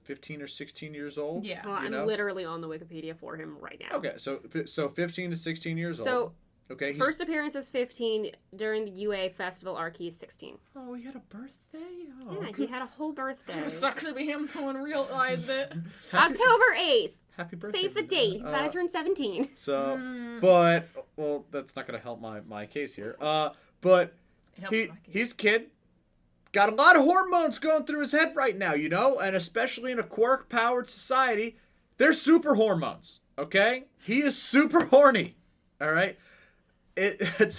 15 or 16 years old. Yeah. Well, I'm literally on the Wikipedia for him right now. Okay, so 15 to 16 years old. So, okay, first appearance is 15. During the UA Festival arc, he's 16. Oh, he had a birthday? Oh, Yeah, he had a whole birthday. It sucks to be him. No one realized it. October 8th. Happy birthday. Save the date. He's about to turn 17. So, but, well, that's not going to help my case here. But It helps my case. he's a kid. Got a lot of hormones going through his head right now, and especially in a quark-powered society, they're super hormones, okay? He is super horny, all right? That's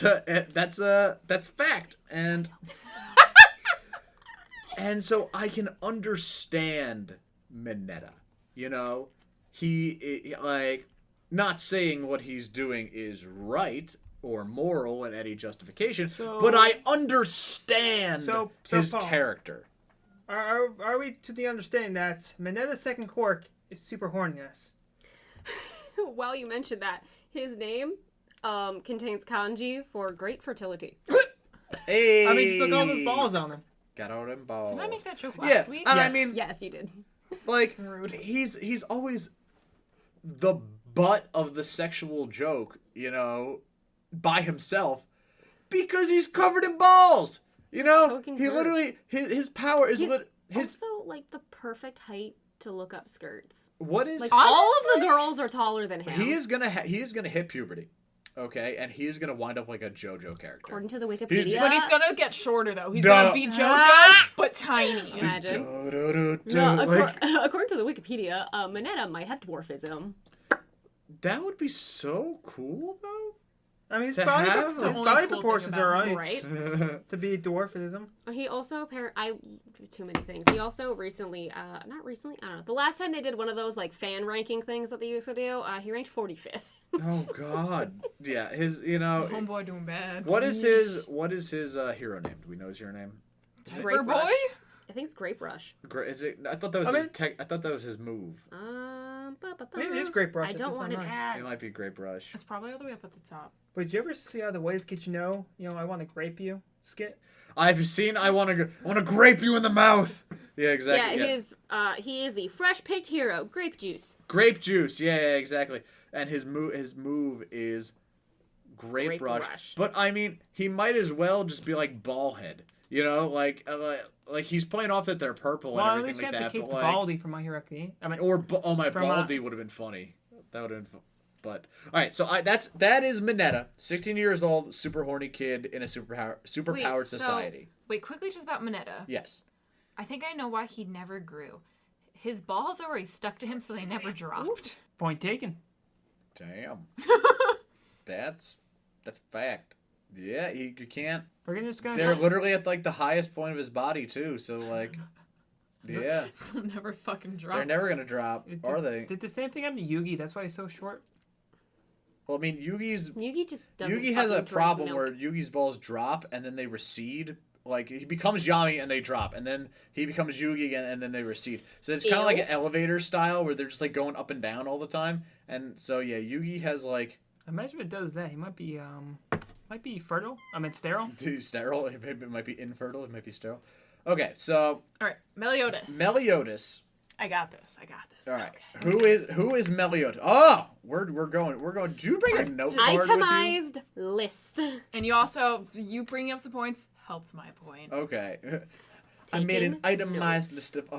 fact, and and so I can understand Minetta, he like not saying what he's doing is right or moral in any justification, but I understand his Paul, character. Are we to the understanding that Minetta's second quirk is super horniness? While you mentioned that, his name contains kanji for great fertility. Hey, I mean, just look at all those balls on him. Got all them balls. Did I make that joke last week? and Yes. I mean, Yes, you did. like, Rude. he's always the butt of the sexual joke, by himself, because he's covered in balls. Token He bird. literally his power is He's his. also like the perfect height to look up skirts. What is Like all of the girls are taller than him. he is gonna hit puberty, okay, and he is gonna wind up like a JoJo character. According to the Wikipedia. But he's gonna get shorter though. He's No. gonna be JoJo, but tiny. Imagine. Do-do-do-do. No, Like, according to the Wikipedia, Minetta might have dwarfism. that would be so cool though. I mean, his To body, have his a- body Only cool thing proportions about are him, right, right? to be dwarfism. He also too many things. He also recently, not recently, I don't know. The last time they did one of those like fan ranking things that they used to do, he ranked 45th. Oh God, yeah. His, Homeboy doing bad. what is his hero name? Do we know his hero name? Diaper Grape boy? Rush. I think it's Grape Rush. Is it? I thought that was I thought that was his move. Maybe it's Great Brush. I if don't it's want not an nice. ad. It might be Great Brush. It's probably all the way up at the top. But did you ever see how the Ways Get You Know, I want to grape you skit? I've seen. I want to grape you in the mouth. Yeah, exactly. Yeah, he is the fresh picked hero, grape juice. Grape juice. Yeah, exactly. And his move is Grape Rush. But I mean, he might as well just be like Ballhead. Like he's playing off that they're purple and everything like that. Well, at least we have to keep but the Baldy from My Hero Academia. my Baldy would have been funny. That would have been. But all right, so that is Minetta, 16 years old, super horny kid in a superpowered society. Wait, quickly just about Minetta. Yes. I think I know why he never grew. His balls already stuck to him, so they never dropped. Point taken. Damn. That's fact. Yeah, you can't. We're just gonna. They're literally at like the highest point of his body too, so like, yeah, They'll never fucking drop. they're never gonna drop, are they? Did the same thing happen to Yugi? That's why he's so short. Well, I mean, Yugi just doesn't. Yugi has a fucking drink problem milk. where Yugi's balls drop and then they recede. Like he becomes Yami and they drop, and then he becomes Yugi again and then they recede. So it's kind of like an elevator style where they're just like going up and down all the time. And so yeah, Yugi has like. Imagine if it does that. He might be fertile. I mean sterile. Sterile. It might be infertile. It might be sterile. Okay, so. All right, Meliodas. Meliodas. I got this. All right. Okay. Who is Meliodas? Oh, we're going. Do you bring a noteboard with you? Itemized list. And you bringing up some points helped my point. Okay. I made an Taking itemized notes. list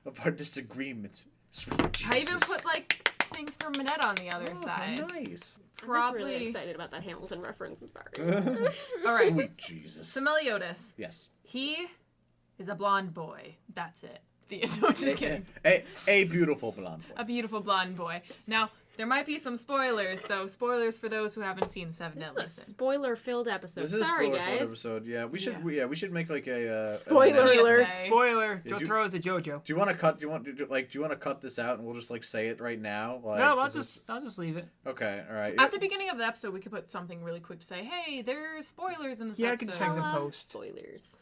of our disagreements. Sweet Jesus. I even put like things for Minetta on the other side. Nice. I'm Probably. just really excited about that Hamilton reference. I'm sorry. All right. Sweet Jesus. So Meliodas. Yes. He is a blonde boy. That's it. No, just kidding. A beautiful blonde boy. A beautiful blonde boy. Now, there might be some spoilers, so spoilers for those who haven't seen Seven This is a Deadly Sins. spoiler-filled episode. This is Sorry, a spoiler guys. episode. Yeah, we should make like a Spoiler an- alert. PSA. Spoiler. Yeah, Jotaro is a JoJo. Do you want to cut? Do you want to cut this out and we'll just like say it right now? Like, No, I'll this just leave it. Okay, all right. At the beginning of the episode, we could put something really quick to say, hey, there's spoilers in this Yeah, I can episode. check them. Tell us post. Spoilers.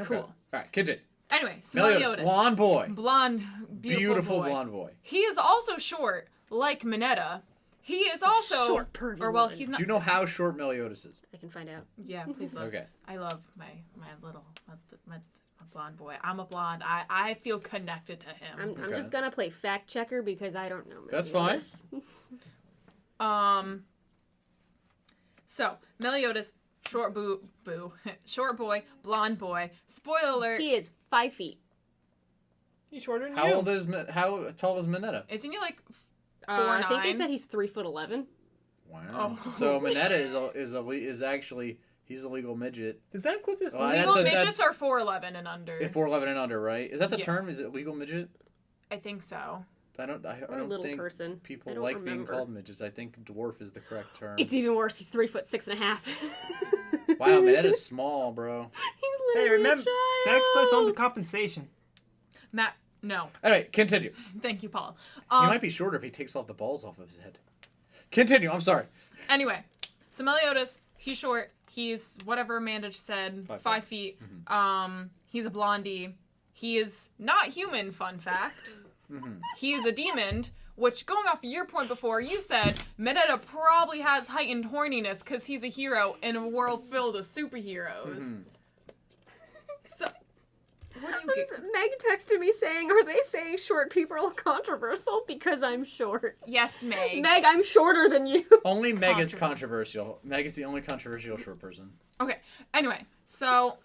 Okay. Cool. All right, continue. Anyway, Meliodas, Meliodas. blonde boy, Blonde, beautiful boy. blonde boy. He is also short, like Minetta. He is also Short, pervy or well, ones. he's Do not. you know how short Meliodas is? I can find out. Yeah, please look. Okay. I love my blonde boy. I'm a blonde. I feel connected to him. I'm just gonna play fact checker because I don't know. That's fine. So Meliodas, short short boy, blonde boy. Spoiler alert. He is 5 feet. He's shorter than How you. old is how tall is Minetta? Isn't he like 4'9"? I think they said he's 3'11". Wow. Oh. So Minetta is actually he's a legal midget. Does that include this? Well, Legal that's midgets are 4'11" and under. 4'11" and under, right? Is that the Yeah. term? Is it legal midget? I think so. I Or a don't little think person. I people don't like being remember. called midgets. I think dwarf is the correct term. It's even worse. He's 3'6.5". Wow, Minetta's small, bro. He's Hey, literally remember, a child. Max puts on the compensation. Matt, no. All right, continue. Thank you, Paul. He might be shorter if he takes off the balls off of his head. Continue. I'm sorry. Anyway, so Meliodas, he's short. He's whatever Amanda just said, 5 feet. He's a blondie. He is not human, fun fact. He is a demon, which, going off your point before, you said Minetta probably has heightened horniness because he's a hero in a world filled with superheroes. So, what do you get? Meg texted me saying, "Are they saying short people are controversial because I'm short?" Yes, Meg. Meg, I'm shorter than you. Only Meg is controversial. Meg is the only controversial short person. Okay, anyway, so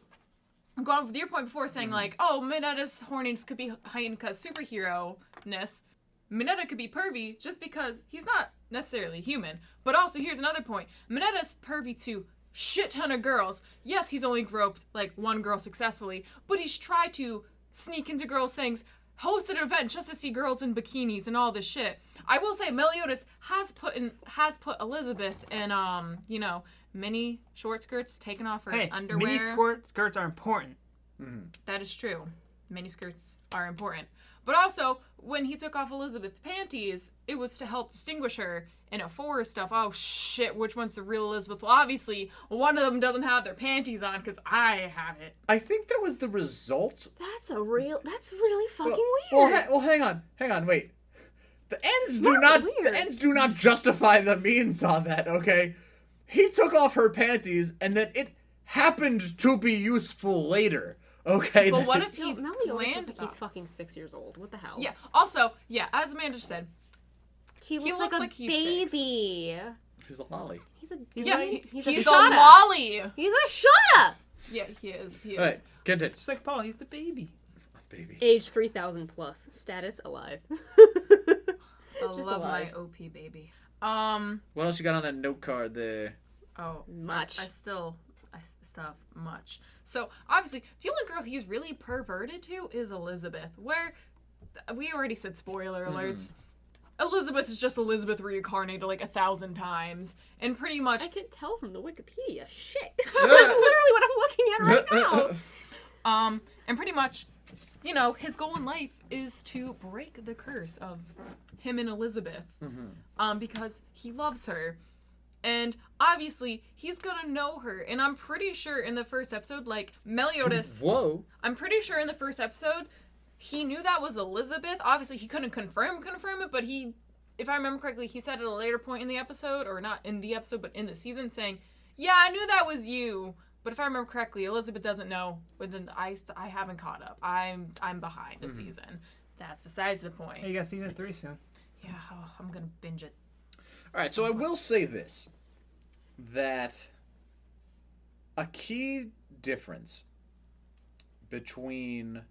I'm going with your point before saying, like, oh, Minetta's horniness could be heightened because superhero-ness. Minetta could be pervy just because he's not necessarily human. But also, here's another point. Minetta's pervy to shit ton of girls. Yes, he's only groped, like, one girl successfully, but he's tried to sneak into girls' things, host an event just to see girls in bikinis and all this shit. I will say, Meliodas has put Elizabeth in, mini short skirts, taking off her Hey, underwear. mini skirts are important. That is true. Mini skirts are important. But also, when he took off Elizabeth's panties, it was to help distinguish her in a forest stuff. Oh shit, which one's the real Elizabeth? Well, obviously, one of them doesn't have their panties on because I have it. I think that was the result. That's really fucking Well, weird. hang on, wait. The ends Smart, do not. weird. The ends do not justify the means on that. Okay, he took off her panties, and then it happened to be useful later. Okay. But what if he Yo, Meliodas looks planned like he's fucking 6 years old. What the hell? Yeah. Also, yeah, as Amanda said, He looks looks like like a he's 6. baby. He's a lolly. He's a yeah, like- he's a a shut-up. lolly. He's a shut Yeah, he is. He is. All right, continue. Just like Paul, he's the baby. Baby. Age 3,000 plus. Status alive. I Just love alive. my OP baby. What else you got on that note card there? Oh, Much. I still have much. So obviously, the only girl he's really perverted to is Elizabeth. Where we already said spoiler alerts. Elizabeth is just Elizabeth reincarnated like 1,000 times, and pretty much I can tell from the Wikipedia. Shit. That's literally what I'm looking at right now. and pretty much, you know, his goal in life is to break the curse of him and Elizabeth, because he loves her. And obviously, he's gonna know her. And I'm pretty sure in the first episode, like, Meliodas... Whoa. I'm pretty sure in the first episode, he knew that was Elizabeth. Obviously, he couldn't confirm it, but he... If I remember correctly, he said at a later point in the episode, or not in the episode, but in the season, saying, yeah, I knew that was you. But if I remember correctly, Elizabeth doesn't know. But then I haven't caught up. I'm behind the season. That's besides the point. Hey, you got season 3 soon. Yeah, I'm gonna binge it. All right, so I will say this, that a key difference between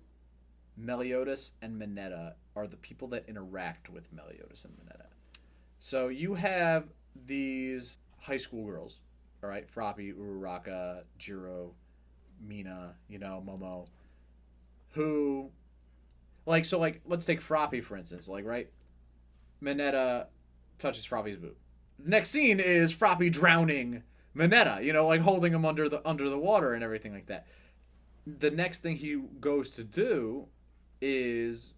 Meliodas and Minetta are the people that interact with Meliodas and Minetta. So you have these high school girls, all right, Froppy, Uraraka, Jiro, Mina, Momo, who, let's take Froppy, for instance, right? Minetta touches Froppy's boob. The next scene is Froppy drowning Minetta, holding him under the water and everything like that. The next thing he goes to do is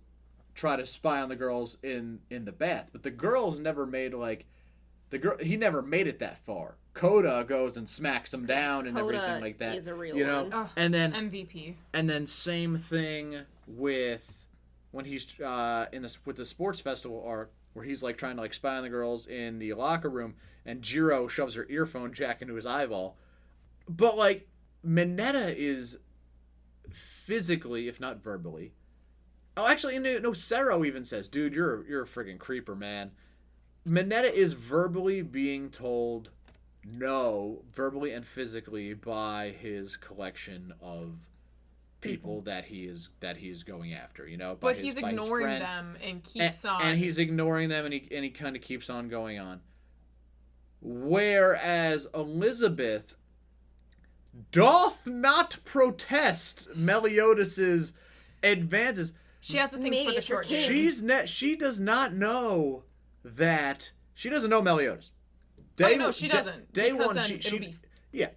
try to spy on the girls in the bath, but the girls never made he never made it that far. Coda goes and smacks him down and Coda everything like that. is a real one. Ugh, And then MVP. and then same thing with when he's with the sports festival arc, where he's trying to spy on the girls in the locker room, and Jiro shoves her earphone jack into his eyeball. But Minetta is physically, if not verbally. Oh, actually, no. Sero even says, "Dude, you're a friggin' creeper, man." Minetta is verbally being told no, verbally and physically, by his collection of people that he is going after, But he's ignoring them and keeps on. And he's ignoring them, and he kind of keeps on going on. Whereas Elizabeth doth not protest Meliodas's advances. She has to think Maybe for the it's her short kid. game. She does not know that. She doesn't know Meliodas. No, she doesn't. Day because one, then she it'll be... yeah.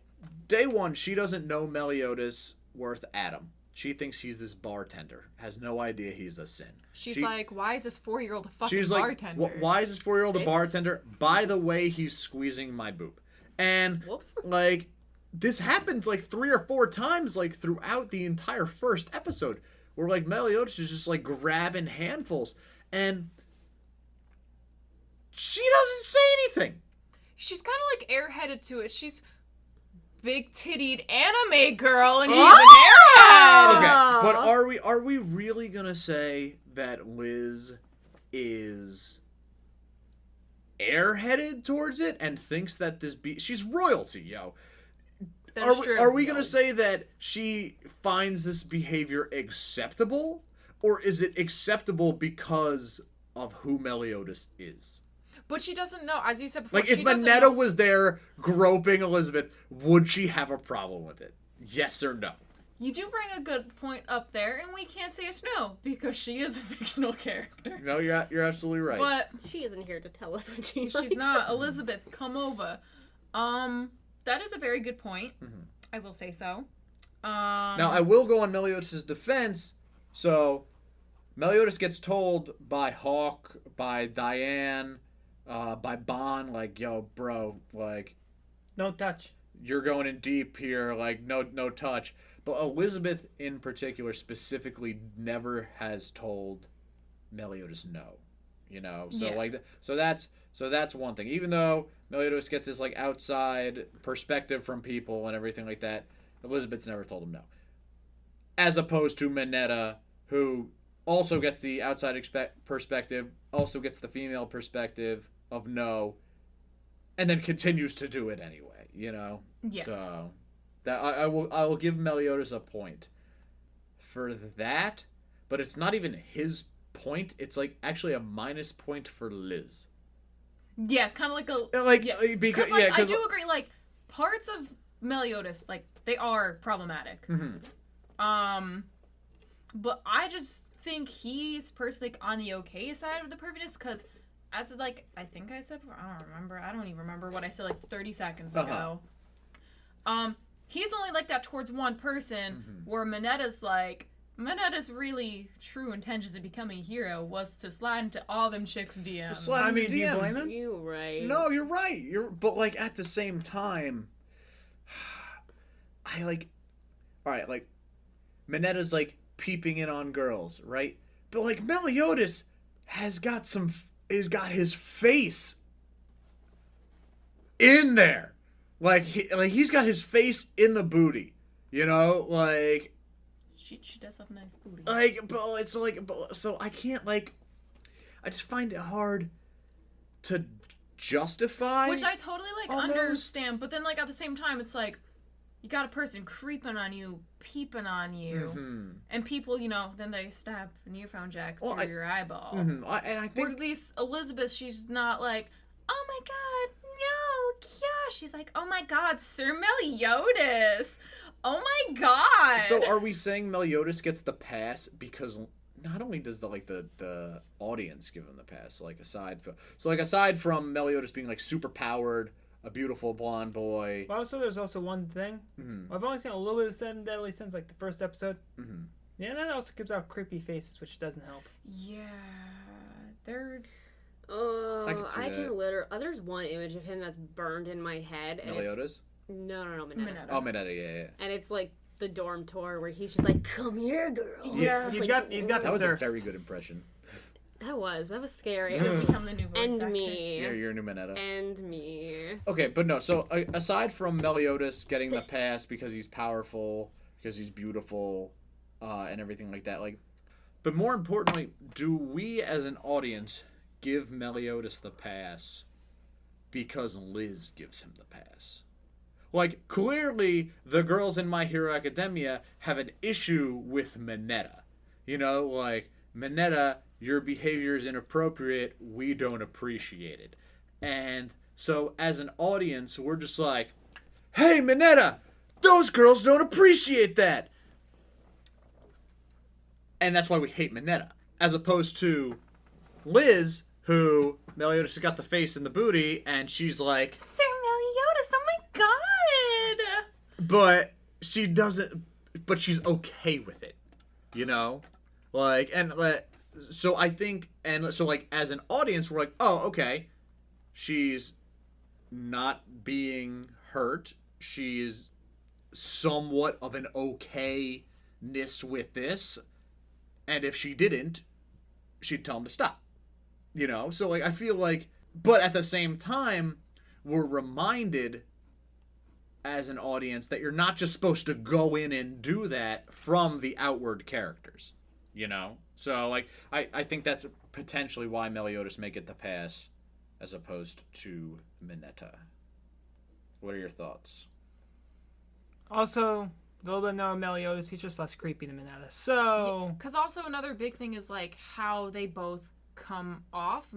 Day one, she doesn't know Meliodas worth Adam. She thinks he's this bartender. Has no idea he's a sin. She's like, why is this 4-year-old a fucking She's bartender? like, why is this 4-year-old a 6? bartender? By the way, he's squeezing my boob. And Whoops. this happens 3 or 4 times throughout the entire first episode, where Meliodas is just grabbing handfuls, and she doesn't say anything. She's kind of airheaded to it. She's big-tittied anime girl, and she's Oh! an airhead. Okay, but are we really gonna say that Liz is airheaded towards it and thinks that she's royalty, yo? That's true. Are we gonna say that she finds this behavior acceptable, or is it acceptable because of who Meliodas is? But she doesn't know, as you said before. If she doesn't Minetta know. was there groping Elizabeth, would she have a problem with it? Yes or no? You do bring a good point up there, and we can't say it's no, because she is a fictional character. No, you're absolutely right. But she isn't here to tell us what she She's not. Elizabeth, come over. That is a very good point. Mm-hmm. I will say so. Now, I will go on Meliodas' defense. So, Meliodas gets told by Hawk, by Diane, by Bon, yo, bro, No touch. you're going in deep here, no touch. But Elizabeth, in particular, specifically never has told Meliodas no. you know. So Yeah. like so that's one thing. Even though Meliodas gets this like outside perspective from people and everything like that, Elizabeth's never told him no. As opposed to Minetta, who also gets the outside perspective, also gets the female perspective of no, and then continues to do it anyway, you know? Yeah. So that I will give Meliodas a point for that, but it's not even his point. It's like actually a minus point for Liz. Yeah, it's kind of like a Because like I do agree. Like parts of Meliodas, like they are problematic. Mm-hmm. But I just think he's personally like, on the okay side of the perviness because, as like I think I said before, I don't remember. I don't even remember what I said like 30 seconds ago. He's only like that towards one person, where Minetta's really true intentions of becoming a hero was to slide into all them chicks' DMs. Slide into do you DMs. blame him? You right. No, you're right. But like at the same time, I like, all right, like Minetta's like peeping in on girls, right? But like Meliodas has got his face in there, like he's got his face in the booty, you know, like. She does have a nice booty. Like, but it's like, so I can't like, I just find it hard to justify. Which I totally like almost. understand, but then like at the same time, it's like you got a person creeping on you, peeping on you, and people, you know, then they stab an earphone jack through your eyeball. And I think Or at least Elizabeth, she's not like, oh my god, no, yeah. She's like, oh my god, Sir Meliodas. Oh my god! So are we saying Meliodas gets the pass because not only does the audience give him the pass, like aside from Meliodas being like super powered, a beautiful blonde boy. Well, also there's also one thing. I've only seen a little bit of Seven Deadly Sins, like the first episode. Yeah, and that also gives out creepy faces, which doesn't help. Yeah, they're. I can literally. There's one image of him that's burned in my head. And Meliodas? No, Minetta. Oh, Minetta, yeah. And it's like the dorm tour where he's just like, "Come here, girl." Yeah, he's like, got the That was thirst. a very good impression. That was scary. He'll become the new voice And actor. me. Yeah, you're a new Minetta. And me. Okay, but no. So aside from Meliodas getting the pass because he's powerful, because he's beautiful, and everything like that, like, but more importantly, do we as an audience give Meliodas the pass because Liz gives him the pass? Like, clearly, the girls in My Hero Academia have an issue with Minetta. You know, like, Minetta, your behavior is inappropriate. We don't appreciate it. And so, as an audience, we're just like, hey, Minetta, those girls don't appreciate that. And that's why we hate Minetta. As opposed to Liz, who Meliodas has got the face in the booty, and she's like, Sir Meliodas, oh my god! but she doesn't, but she's okay with it, you know? Like, and so I think, and so like as an audience, we're like, oh, okay, she's not being hurt. She's somewhat of an okayness with this. And if she didn't, she'd tell him to stop. You know? So, like, I feel like... But at the same time, we're reminded as an audience that you're not just supposed to go in and do that from the outward characters. You know? So, like, I think that's potentially why Meliodas may get the pass as opposed to Minetta. What are your thoughts? Also, a little bit of Meliodas, he's just less creepy than Minetta. So, Because also another big thing is like how they both come off.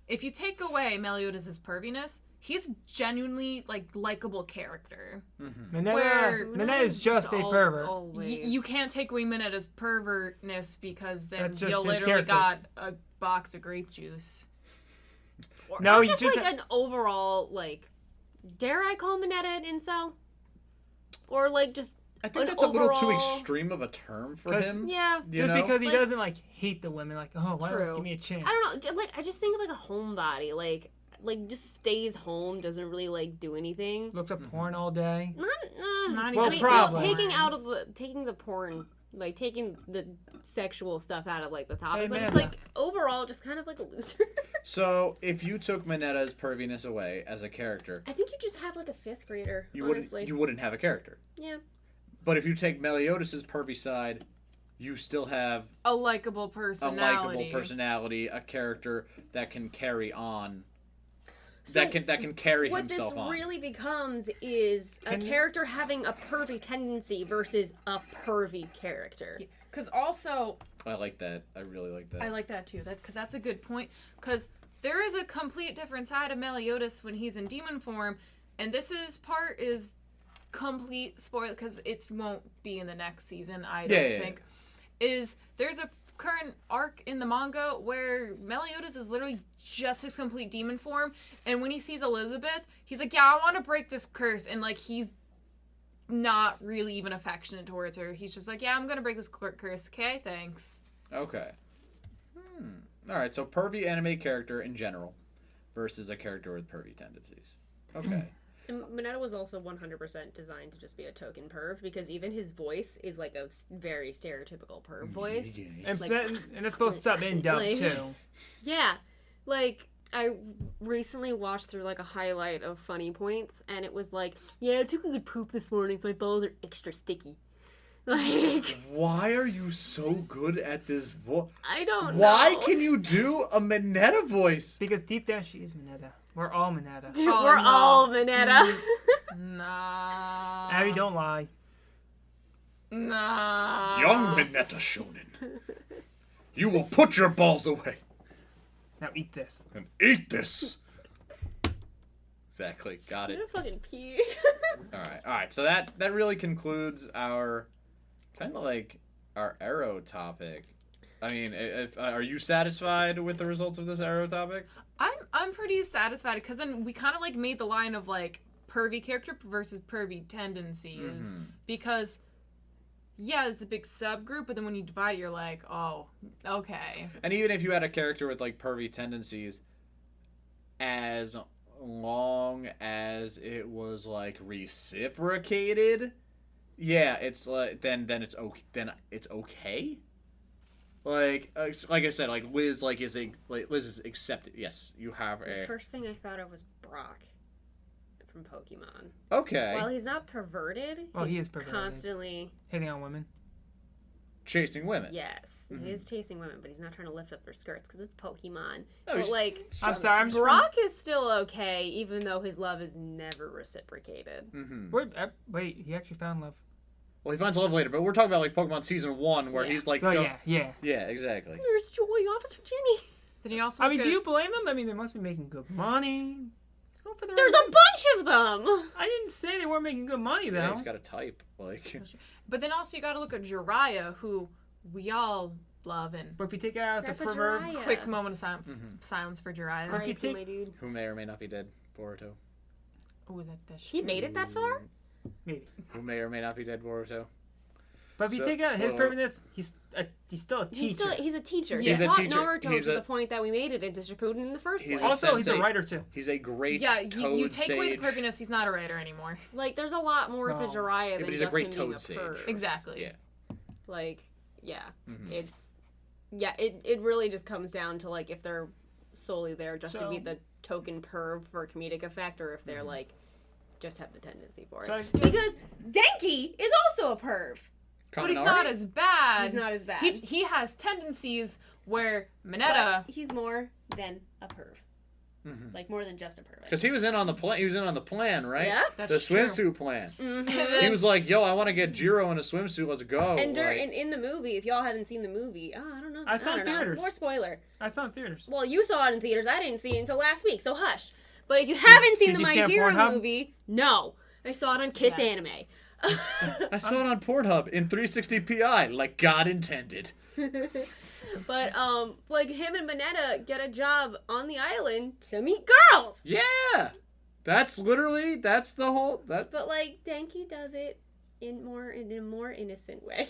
If you take away Meliodas' perviness, he's genuinely like likable character. Minetta is just a pervert. You can't take away Minetta's pervertness because then That's just you'll his literally character. got a box of grape juice. No, you just just like an overall like. Dare I call Minetta an incel? Or like just. I think that's a little too extreme of a term for him. Yeah. You just know? because he Like- doesn't like hate the women, like, oh, why True. don't give me a chance? I don't know. Like I just think of like a homebody, like just stays home, doesn't really like do anything. Looks up porn all day. Not Well, even probably. Taking the porn like taking the sexual stuff out of like the topic, Hey, but it's Amanda. like overall just kind of like a loser. So, if you took Minetta's perviness away as a character, I think you just have like a 5th grader, you honestly. wouldn't have a character. Yeah. But if you take Meliodas' pervy side, you still have A likable a personality. likable personality, a character that can carry on. That can carry What this himself on. really becomes is a character having a pervy tendency versus a pervy character. Because also, I like that. I really like that. I like that too. Because that's a good point. Because there is a complete different side of Meliodas when he's in demon form, and this part is complete spoiler because it won't be in the next season. I don't think. Is there's a current arc in the manga where Meliodas is literally just his complete demon form, and when he sees Elizabeth, he's like, "Yeah, I want to break this curse," and like he's not really even affectionate towards her. He's just like, "Yeah, I'm gonna break this curse. Okay, thanks." Okay. All right. So pervy anime character in general versus a character with pervy tendencies. Okay. And Minetta was also 100% designed to just be a token perv because even his voice is like a very stereotypical perv voice. And, Like- and it's both sub and dub, like- too. Yeah. Like, I recently watched through like a highlight of funny points and it was like, yeah, I took a good poop this morning so my balls are extra sticky. Like, Why are you so good at this voice? I don't know. Why can you do a Minetta voice? Because deep down, she is Minetta. We're all Minetta. Dude, Oh, we're no. all Minetta. Nah. Abby, don't lie. Nah. Young Minetta Shonen. You will put your balls away Now eat this. and eat this. Exactly. Got I'm it. gonna fucking pee. All right. So that really concludes our kind of like our arrow topic. I mean, are you satisfied with the results of this arrow topic? I'm pretty satisfied because then we kind of like made the line of like pervy character versus pervy tendencies because yeah, it's a big subgroup, but then when you divide it, you're like, oh, okay. And even if you had a character with like pervy tendencies, as long as it was like reciprocated, yeah, it's like then it's okay. Then it's okay. Like I said, like Liz Liz is accepted. Yes, you have The a first thing I thought of was Brock from Pokemon. okay While he's not perverted, Well, he he's is perverted. constantly Hitting on women. chasing women. yes, he is chasing women, but he's not trying to lift up their skirts because it's Pokemon. No, but he's- like, I'm sorry, I'm just Brock is still okay, even though his love is never reciprocated. Wait, he actually found love. Well, he finds love later, but we're talking about like Pokemon Season 1 where Yeah. he's like, Oh, go- yeah. yeah, exactly. There's Joy, Officer Jenny. Then you also I look mean, at- do you blame them? I mean, they must be making good money. He's going for the There's right a bunch of them. I didn't say they weren't making good money, though. Yeah, he's got a type like. But then also you got to look at Jiraiya, who we all love, and But if you take out the Grandpa pervert... Jiraiya. quick moment of silence for Jiraiya. Right. R.I.P. my dude. Who may or may not be dead, Boruto. Oh, that's He made it that far? Maybe. Who may or may not be dead, Boruto. But if you So- take out his so- perverness, he's still a teacher. He's a teacher. Yeah. He He's a taught teacher. Naruto He's to a- the point that we made it into Shippuden in the first He's place. a Also, he's a sensei. writer, too. He's a great Yeah, toad you take away the sage. perviness, he's not a writer anymore. Like, there's a lot more No. to Jiraiya Yeah, than but he's a just great him being toad a sage. perv. Exactly. Yeah. Like, yeah, it really just comes down to like if they're solely there just to be So- the token perv for comedic effect, or if they're like just have the tendency for it. So, yeah. Because Denki is also a perv. But he's Kaminari? not as bad. He's not as bad. He has tendencies where Minetta. But he's more than a perv. Like more than just a perv. Because he was in on the plan. He was in on the plan, right? Yeah. That's the true. swimsuit plan. And He then- was like, "Yo, I want to get Jiro in a swimsuit. Let's go." And like, in the movie, if y'all haven't seen the movie, I don't know. I saw it in don't know. theaters. More spoiler. I saw it in theaters. Well, you saw it in theaters. I didn't see it until last week, so hush. But if you haven't seen did the you My see it on Hero Pornhub? movie, no. I saw it on Kiss Yes. Anime. I saw it on Pornhub in 360p, like God intended. But like him and Minetta get a job on the island to meet girls. Yeah, that's the whole that. But like Denki does it in a more innocent way.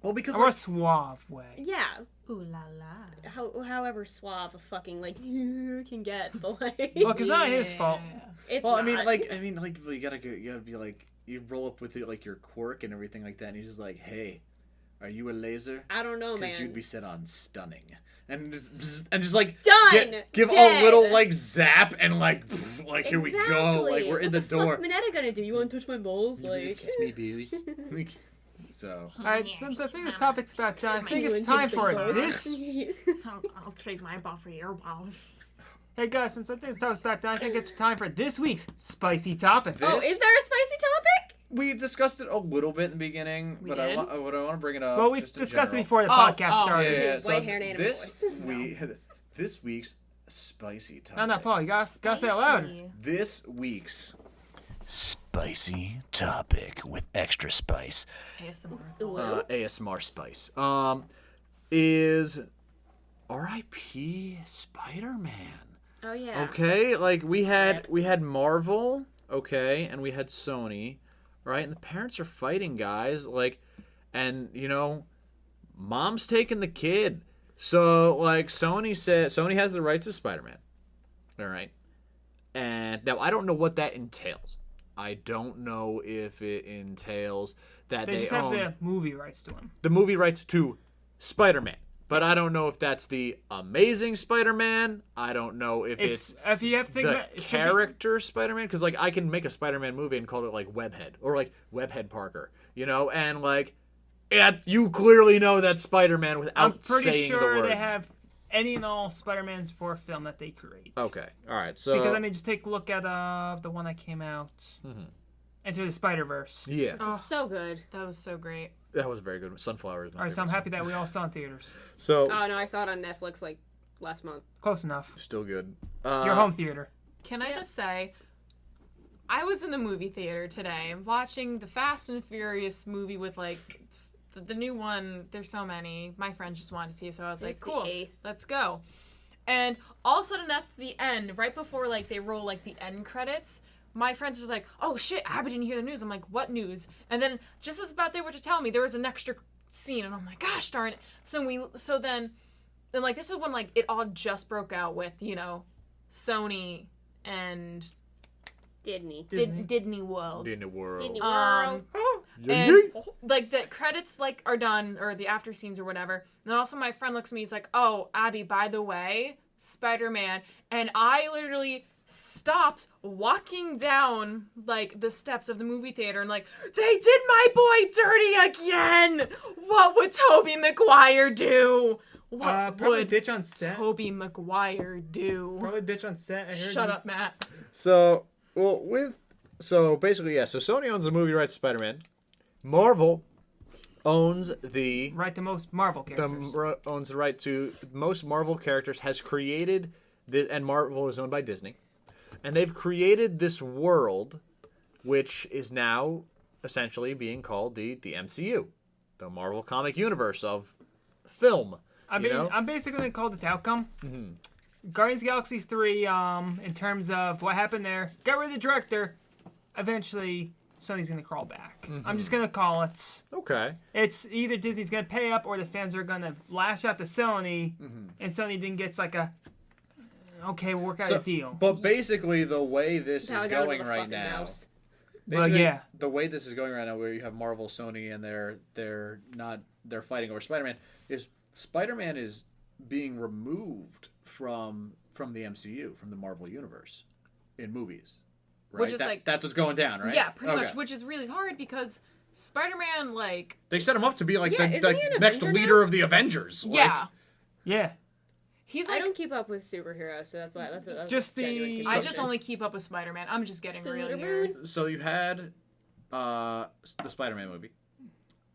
Well, because A more suave way. yeah. Ooh la la. However suave a fucking like can get, but like Well, it's not his fault. it's well, not. you gotta be like, you roll up with your quirk and everything like that, and he's just like, hey, Are you a laser? I don't know, man. Because you'd be set on stunning. And just like Done! give Dead! a little like zap and like here we go. Like we're in the door. What's Minetta gonna do? You want to touch my balls? Like Kiss me, baby. So. Alright, since I think this topic's about done, I think it's time for this. I'll trade my ball for your ball. Hey guys, since I think this topic's about done, I think it's time for this week's spicy topic. Oh, is there a spicy topic? We discussed it a little bit in the beginning, but I want to bring it up. Well, we just in discussed it general. before the podcast started. Yeah. White hair and anime This week's spicy topic. No, Paul, you gotta say it loud. This week's spicy topic with extra spice. ASMR. ASMR spice. Is R.I.P. Spider-Man. Oh yeah. Okay, like we had Marvel, okay, and we had Sony, right? And the parents are fighting, guys. Like, and mom's taking the kid. So like Sony has the rights to Spider-Man. All right. And now I don't know what that entails. I don't know if it entails that They they just own have the movie rights to him. the movie rights to Spider-Man. But I don't know if that's the Amazing Spider-Man. I don't know if it's if you have to think the about it, should be- character Spider-Man, because like I can make a Spider-Man movie and call it like Webhead or like Webhead Parker, and like you clearly know that's Spider-Man without I'm pretty saying the sure word. they have any and all Spider-Mans for a film that they create. Okay, all right. So Because I mean, just take a look at the one that came out, Into the Spider-Verse. yeah, So good. That was so great. that was very good. Sunflower is my All right, so I'm favorite happy that we all saw in theaters. song. So Oh no, I saw it on Netflix like last month. Close enough. still good. Your home theater. Can I just say, I was in the movie theater today watching the Fast and Furious movie with like the new one. There's so many. My friends just wanted to see it, so I was like, It's the cool, 8th. let's go. And all of a sudden at the end, right before like they roll like the end credits, my friends was like, oh shit, Abby didn't hear the news. I'm like, what news? And then just as about they were to tell me, there was an extra scene, and I'm like, gosh darn it. So then like this is when like it all just broke out with Sony and Disney. Disney World. in the world. Disney World. And like the credits like are done, or the after scenes or whatever. And then also my friend looks at me, he's like, oh, Abby, by the way, Spider-Man. And I literally stopped walking down like the steps of the movie theater and like, they did my boy dirty again. What would Tobey Maguire do? What Probably would bitch on set. Tobey Maguire do? Probably bitch on set. I heard Shut up, Matt. So basically, yeah. So Sony owns the movie rights to Spider-Man. Marvel owns the Right, the most Marvel characters. owns the right to most Marvel characters. Has created this, and Marvel is owned by Disney, and they've created this world, which is now essentially being called the MCU, the Marvel Comic Universe of film. I mean, I'm basically going to call this outcome. Guardians of the Galaxy 3, in terms of what happened there, got rid of the director. Eventually, Sony's going to crawl back. I'm just going to call it. Okay. It's either Disney's going to pay up or the fans are going to lash out to Sony, and Sony then gets like a, okay, we'll work out a deal. But basically, the way this Now I is gotta going go to right fucking now. mouse. Well, yeah. The way this is going right now, where you have Marvel, Sony, and they're fighting over Spider-Man, is Spider-Man is being removed from the MCU, from the Marvel universe, in movies. Right? Which is that's what's going down, right? Yeah, pretty much, which is really hard because Spider-Man, like... They set him up to be like Yeah, the isn't he an next Avenger leader now? of the Avengers. Yeah. Yeah. He's I like... don't keep up with superheroes, so that's why that's Just a genuine the- I concern. just only keep up with Spider-Man. I'm just getting real here. Spider-Man. So you had the Spider-Man movie,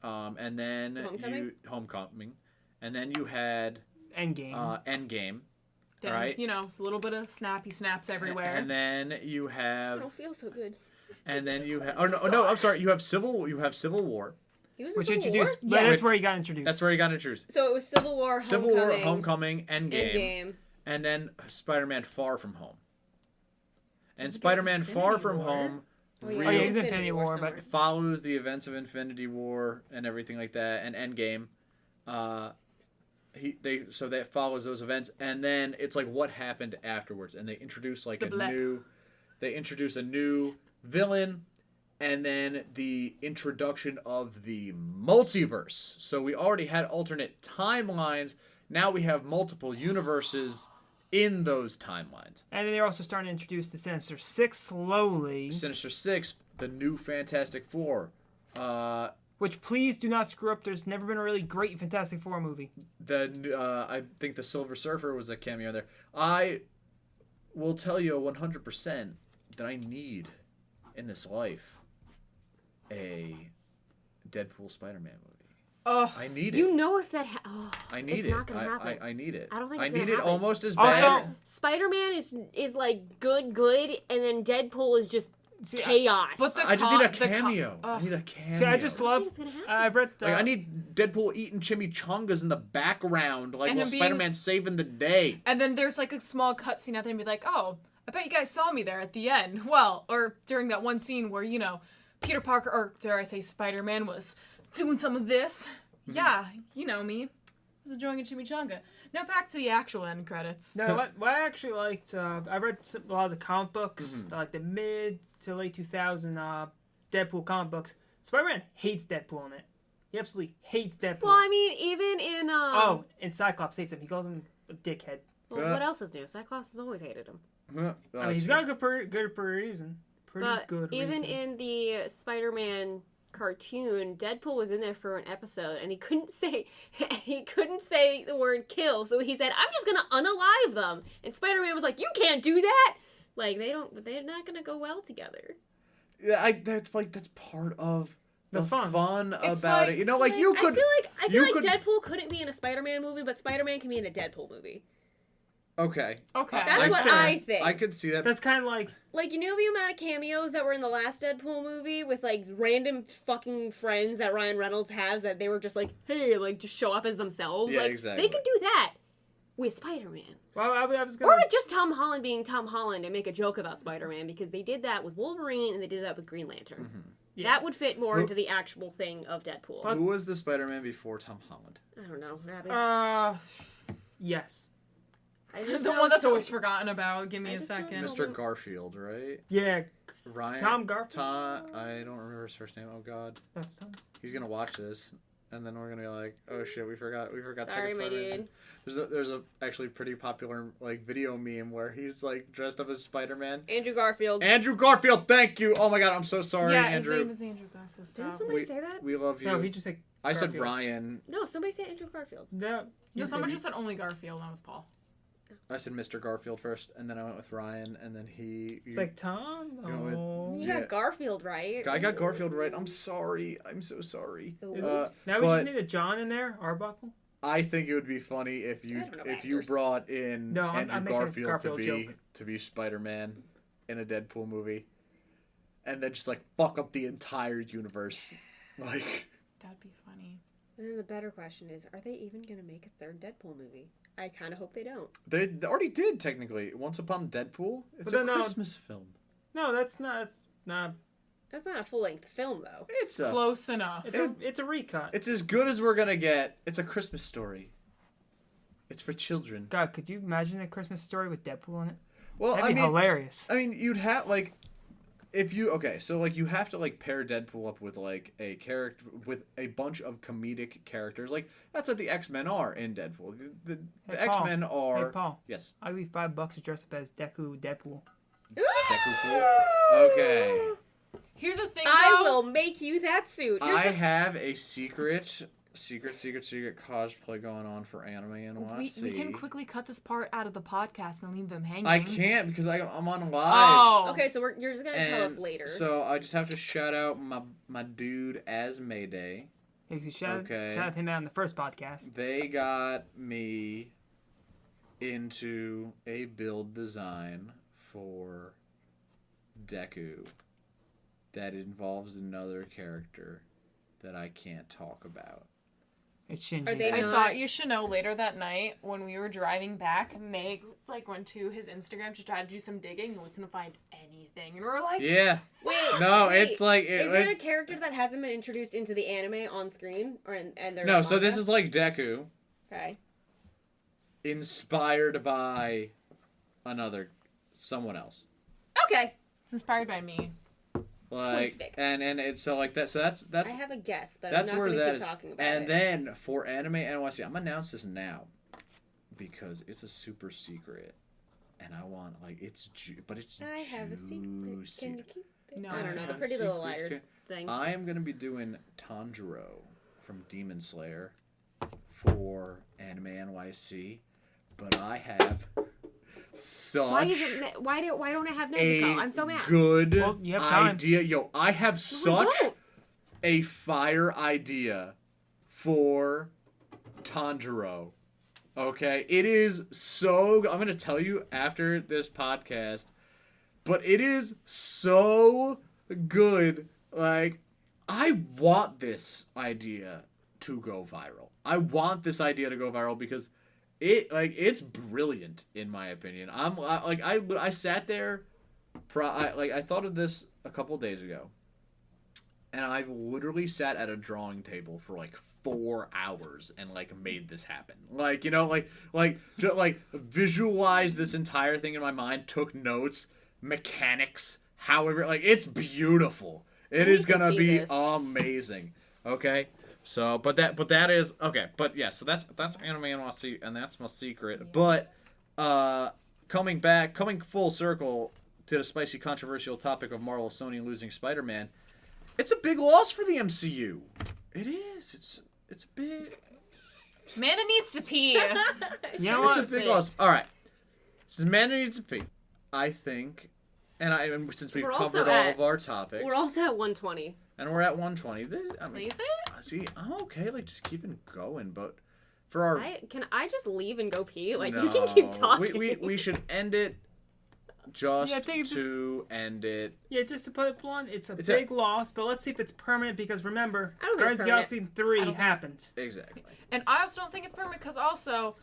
and then Homecoming, and then you had Endgame. Endgame. Then, Right. it's a little bit of snappy snaps everywhere. And then you I have, don't feel so good. and then you have. Oh no! I'm sorry. You have Civil War. He was in which Civil introduced, War? but Yes. that's where he got introduced. That's where he got introduced. So it was Civil War, Civil War, Homecoming, Endgame, Endgame. and then Spider-Man: Far From Home. And Did we Spider-Man: get Far Infinity From War? Home Oh, yeah, Oh, yeah, really he's in Infinity War, but somewhere. follows the events of Infinity War and everything like that, and Endgame. That follows those events, and then it's like what happened afterwards, and they introduce like The blip. a new villain, and then the introduction of the multiverse. So we already had alternate timelines. Now we have multiple universes in those timelines. And then they're also starting to introduce the Sinister Six slowly. Sinister Six, the new Fantastic Four. Which, please do not screw up. There's never been a really great Fantastic Four movie. I think the Silver Surfer was a cameo there. I will tell you 100% that I need in this life a Deadpool Spider-Man movie. Oh, I need it. You know if that I need it's it. not gonna happen. I need it. I don't think I it's need gonna it happen. almost as Also- bad. Spider-Man is like good, and then Deadpool is just See, chaos. but the I just need a the cameo. I need a cameo. See, I just I love. think it's gonna happen. I've read. Like I need Deadpool eating chimichangas in the background, like And while him being- Spider-Man's saving the day. And then there's like a small cutscene at the end and be like, oh, I bet you guys saw me there at the end. Well, or during that one scene where, Peter Parker, or dare I say Spider-Man, was doing some of this. Mm-hmm. Yeah, you know me. I was enjoying a chimichanga. Now back to the actual end credits. No, what I actually liked, I read a lot of the comic books, Mm-hmm. like the mid to late 2000 Deadpool comic books. Spider-Man hates Deadpool in it. He absolutely hates Deadpool. Well, I mean, even in and Cyclops hates him. He calls him a dickhead. well, what else is new? Cyclops has always hated him. I mean, he's got a good reason. Pretty But good even reason. in the Spider-Man cartoon, Deadpool was in there for an episode, and he couldn't say the word kill, so he said, "I'm just gonna unalive them." And Spider-Man was like, "You can't do that." Like they're not gonna go well together. Yeah, that's part of The fun. It's about like- it. You know, like you could. I feel you like could- Deadpool couldn't be in a Spider-Man movie, but Spider-Man can be in a Deadpool movie. Okay. Okay. That's what fair. I think. I could see that. That's kind of like Like, you know the amount of cameos that were in the last Deadpool movie with, like, random fucking friends that Ryan Reynolds has that they were just like, hey, like, just show up as themselves? Yeah, like, exactly. They could do that with Spider-Man. well, I was Or gonna. with just Tom Holland being Tom Holland and make a joke about Spider-Man, because they did that with Wolverine and they did that with Green Lantern. Yeah. That would fit more into the actual thing of Deadpool. Who was the Spider-Man before Tom Holland? I don't know. Yes. I just the know one that's Tom- always forgotten about. Give me I a just don't second. know. Mr. Garfield, right? Yeah. Ryan. Tom Garfield? I don't remember his first name. Oh God. That's Tom. He's gonna watch this, and then we're gonna be like, oh shit, we forgot. Sorry, second my Spider-Man. dude. There's a actually pretty popular like video meme where he's like dressed up as Spider-Man. Andrew Garfield. Andrew Garfield, thank you. Oh my God, I'm so sorry, Yeah, Andrew. his name is Andrew Garfield. Didn't Stop. somebody say that? We love you. No, he just said. I said Garfield. Ryan. No, somebody said Andrew Garfield. No. No, someone said- just said only Garfield. That was Paul. I said Mr. Garfield first, and then I went with Ryan, and then he. It's like Tom. You know, Oh. You Yeah. got Garfield right. I got Garfield right. I'm sorry. I'm so sorry. Oops. Now we but just need a John in there, Arbuckle. I think it would be funny if I don't know you actors. brought in No, I'm Andrew making a Garfield, Garfield to joke. be Spider-Man in a Deadpool movie, and then just like fuck up the entire universe. Like That'd be funny. And then the better question is, are they even going to make a third Deadpool movie? I kind of hope they don't. they already did technically. Once Upon Deadpool, it's But a then, Christmas film. No, that's not. It's not. That's not a full-length film, though. It's a, Close enough. It's a recut. it's as good as we're gonna get. It's a Christmas story. It's for children. God, could you imagine a Christmas story with Deadpool in it? Well, That'd be hilarious. I mean, you'd have like, if you so like you have to like pair Deadpool up with like a character with a bunch of comedic characters. Like that's what the X-Men are in Deadpool. The Hey, X-Men Paul. are Hey, Paul. yes. I'll give you $5 to dress up as Deadpool. Deadpool. Okay. Here's the thing, I though. will make you that suit. I have a secret cosplay going on for anime NYC. We can quickly cut this part out of the podcast and leave them hanging. I can't because I'm on live. Oh. Okay, so you're just going to tell us And later. So I just have to shout out my dude as Mayday. If you shout Okay. him out in the first podcast. They got me into a build design for Deku that involves another character that I can't talk about. It's Shinji. Are they I not- thought you should know later that night when we were driving back, Meg went to his Instagram to try to do some digging and we couldn't find anything. And we were like, Yeah. Wait. No, wait. it's like Is it a character that hasn't been introduced into the anime on screen? And they're no. So this is like Deku Okay. inspired by someone else. Okay. it's inspired by me. Like, Perfect. and it's so like that. So that's I have a guess, but that's I'm not where going to that keep is. talking about And it. then for Anime NYC, I'm gonna announce this now because it's a super secret, and I want but it's I have a secret. Can juicy. you keep it? No. I don't know. I The have Pretty Little secrets. Liars thing. I am gonna be doing Tanjiro from Demon Slayer for Anime NYC, but I have such Why don't I have a Nezuko? I'm so mad. good Well, you have time. idea. Yo, I have such don't. a fire idea for Tanjiro. Okay, it is so. I'm gonna tell you after this podcast, but it is so good. Like, I want this idea to go viral. I want this idea to go viral because it's brilliant in my opinion. I sat there, I thought of this a couple days ago, and I literally sat at a drawing table for like 4 hours and like made this happen. Like, you know, just visualized this entire thing in my mind, took notes, mechanics, however, like it's beautiful. It is gonna be amazing. Okay. So, but that is okay. But yeah, so that's Anime NYC, and that's my secret. Yeah. But coming full circle to the spicy controversial topic of Marvel Sony losing Spider-Man, it's a big loss for the MCU. It is. It's big. Amanda needs to pee. You know what? It's a big loss. All right. Since Amanda needs to pee, I think, and since we've covered all of our topics, We're also at 120. and we're at 120. Please it? See, I'm okay, like just keeping going, but for our Can I just leave and go pee? Like, no, you can keep talking. we should end it just Yeah, I think to end it. Yeah, just to put it blunt, it's a It's big loss, but let's see if it's permanent because remember, I don't think it's Guardians of the Galaxy 3 don't- happened. Exactly. And I also don't think it's permanent because also,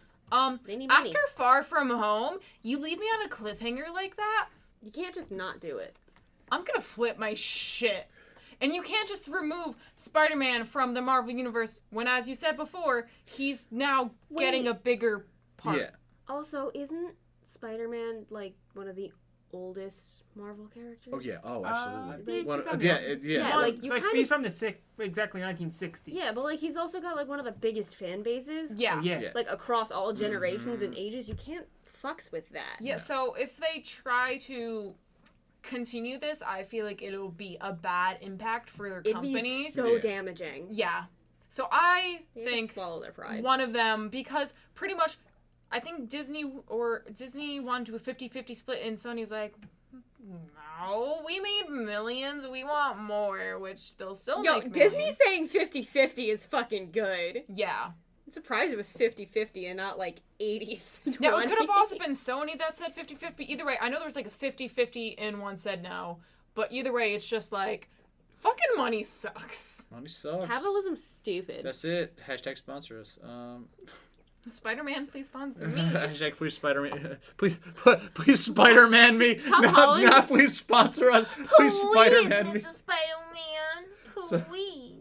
They need money. after Far From Home, you leave me on a cliffhanger like that, You can't just not do it. I'm gonna flip my shit. And you can't just remove Spider-Man from the Marvel Universe when, as you said before, he's now getting a bigger part. Yeah. Also, isn't Spider-Man like one of the oldest Marvel characters? Oh yeah. Oh, absolutely. Yeah, What- he's on yeah. the- Yeah. Yeah, like, you like kind he's of- from the exactly 1960. Yeah, but like he's also got like one of the biggest fan bases. Yeah. Oh, yeah. Yeah. Like across all generations and ages. You can't fucks with that. Yeah, so if they try to continue this, I feel like it'll be a bad impact for their It'd company. be so Yeah. damaging. Yeah. So I They have to think swallow their pride. one of them, because pretty much I think Disney wanted to do a 50-50 split, and Sony's like, no, we made millions, we want more, which they'll still Yo, make Disney millions. saying 50-50 is fucking good. Yeah. I'm surprised it was 50-50 and not like 80-20. Now, it could have also been Sony that said 50-50. Either way, I know there was like a 50-50 and one said no. But either way, it's just like, fucking money sucks. Money sucks. Capitalism's stupid. That's it. Hashtag sponsor us. Spider-Man, please sponsor me. Hashtag please Spider-Man. Please Spider-Man me. Tom Not Holland. please sponsor us. Please Spider-Man me. Spider-Man, please.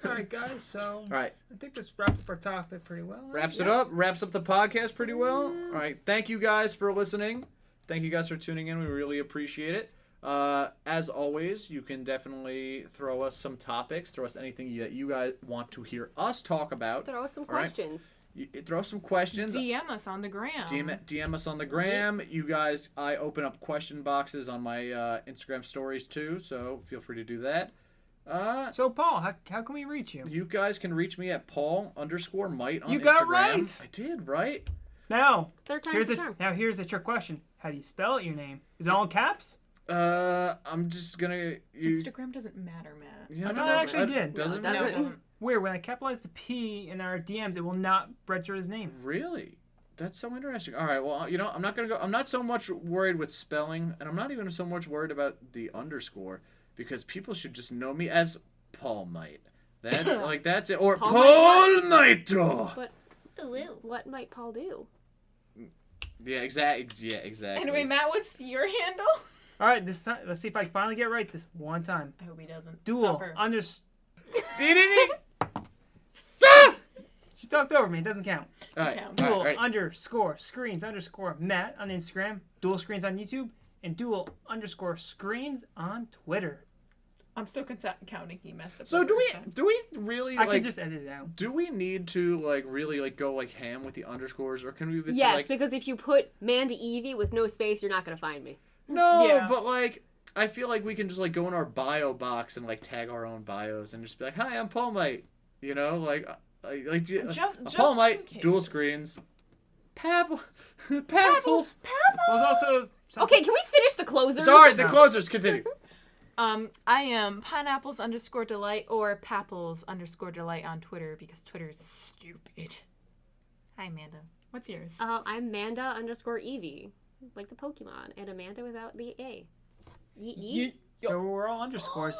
All right, guys. So All right. I think this wraps up our topic pretty well. right? Wraps it up. Wraps up the podcast pretty well. All right. Thank you guys for listening. Thank you guys for tuning in. We really appreciate it. As always, you can definitely throw us some topics. Throw us anything that you guys want to hear us talk about. Throw us some All right. questions. Throw some questions. DM us on the gram. DM us on the gram. You guys, I open up question boxes on my Instagram stories too, so feel free to do that. So Paul, how can we reach you? You guys can reach me at Paul_Might on You Instagram. got it right. I did, right? Now, Third time's the charm. here's a trick question. How do you spell your name? Is it all in caps? I'm just gonna. Instagram doesn't matter, Matt. Yeah, I thought it actually did. Doesn't No, it No, matter? it doesn't. Weird. When I capitalize the P in our DMs, it will not register his name. Really? That's so interesting. All right, well, you know, I'm not gonna go. I'm not so much worried with spelling, and I'm not even so much worried about the underscore because people should just know me as Paul Might. That's like that's it. Or Paul Paul Might. But what might Paul do? Yeah, exactly. Yeah, exactly. Anyway, Matt, what's your handle? All right, this time, let's see if I finally get right this one time. I hope he doesn't. Dual Suffer. She talked over me. It doesn't count. All right. Okay. All Dual right. underscore screens underscore Matt on Instagram. Dual screens on YouTube. And dual underscore screens on Twitter. I'm still counting he messed up. So the first time. do we really I like? can just edit it out. Do we need to like really like go like ham with the underscores, or can we? Just, Yes, like, because if you put Manda Evie with no space, you're not gonna find me. no, Yeah. but like I feel like we can just like go in our bio box and like tag our own bios and just be like, "Hi, I'm Paul Mite." You know, Just Paul in Mite, case. dual screens, Papples. Papples. Well, also Okay, can we finish the closers? Sorry, the closers. Continue. I am pineapples_delight or papples_delight on Twitter because Twitter is stupid. Hi, Amanda. What's yours? I'm Manda_Evie, like the Pokemon, and Amanda without the A. Yeet. so we're all underscores.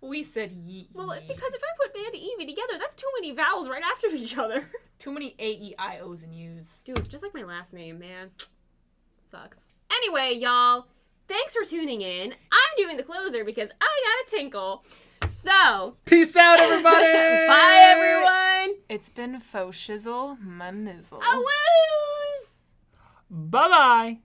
We said yeet. Well, it's because if I put Manda Evie together, that's too many vowels right after each other. Too many A-E-I-O's and U's. Dude, just like my last name, man. Sucks. Anyway, y'all, thanks for tuning in. I'm doing the closer because I gotta tinkle. So, Peace out, everybody. bye everyone. It's been faux shizzle, my nizzle. A woos! Bye bye.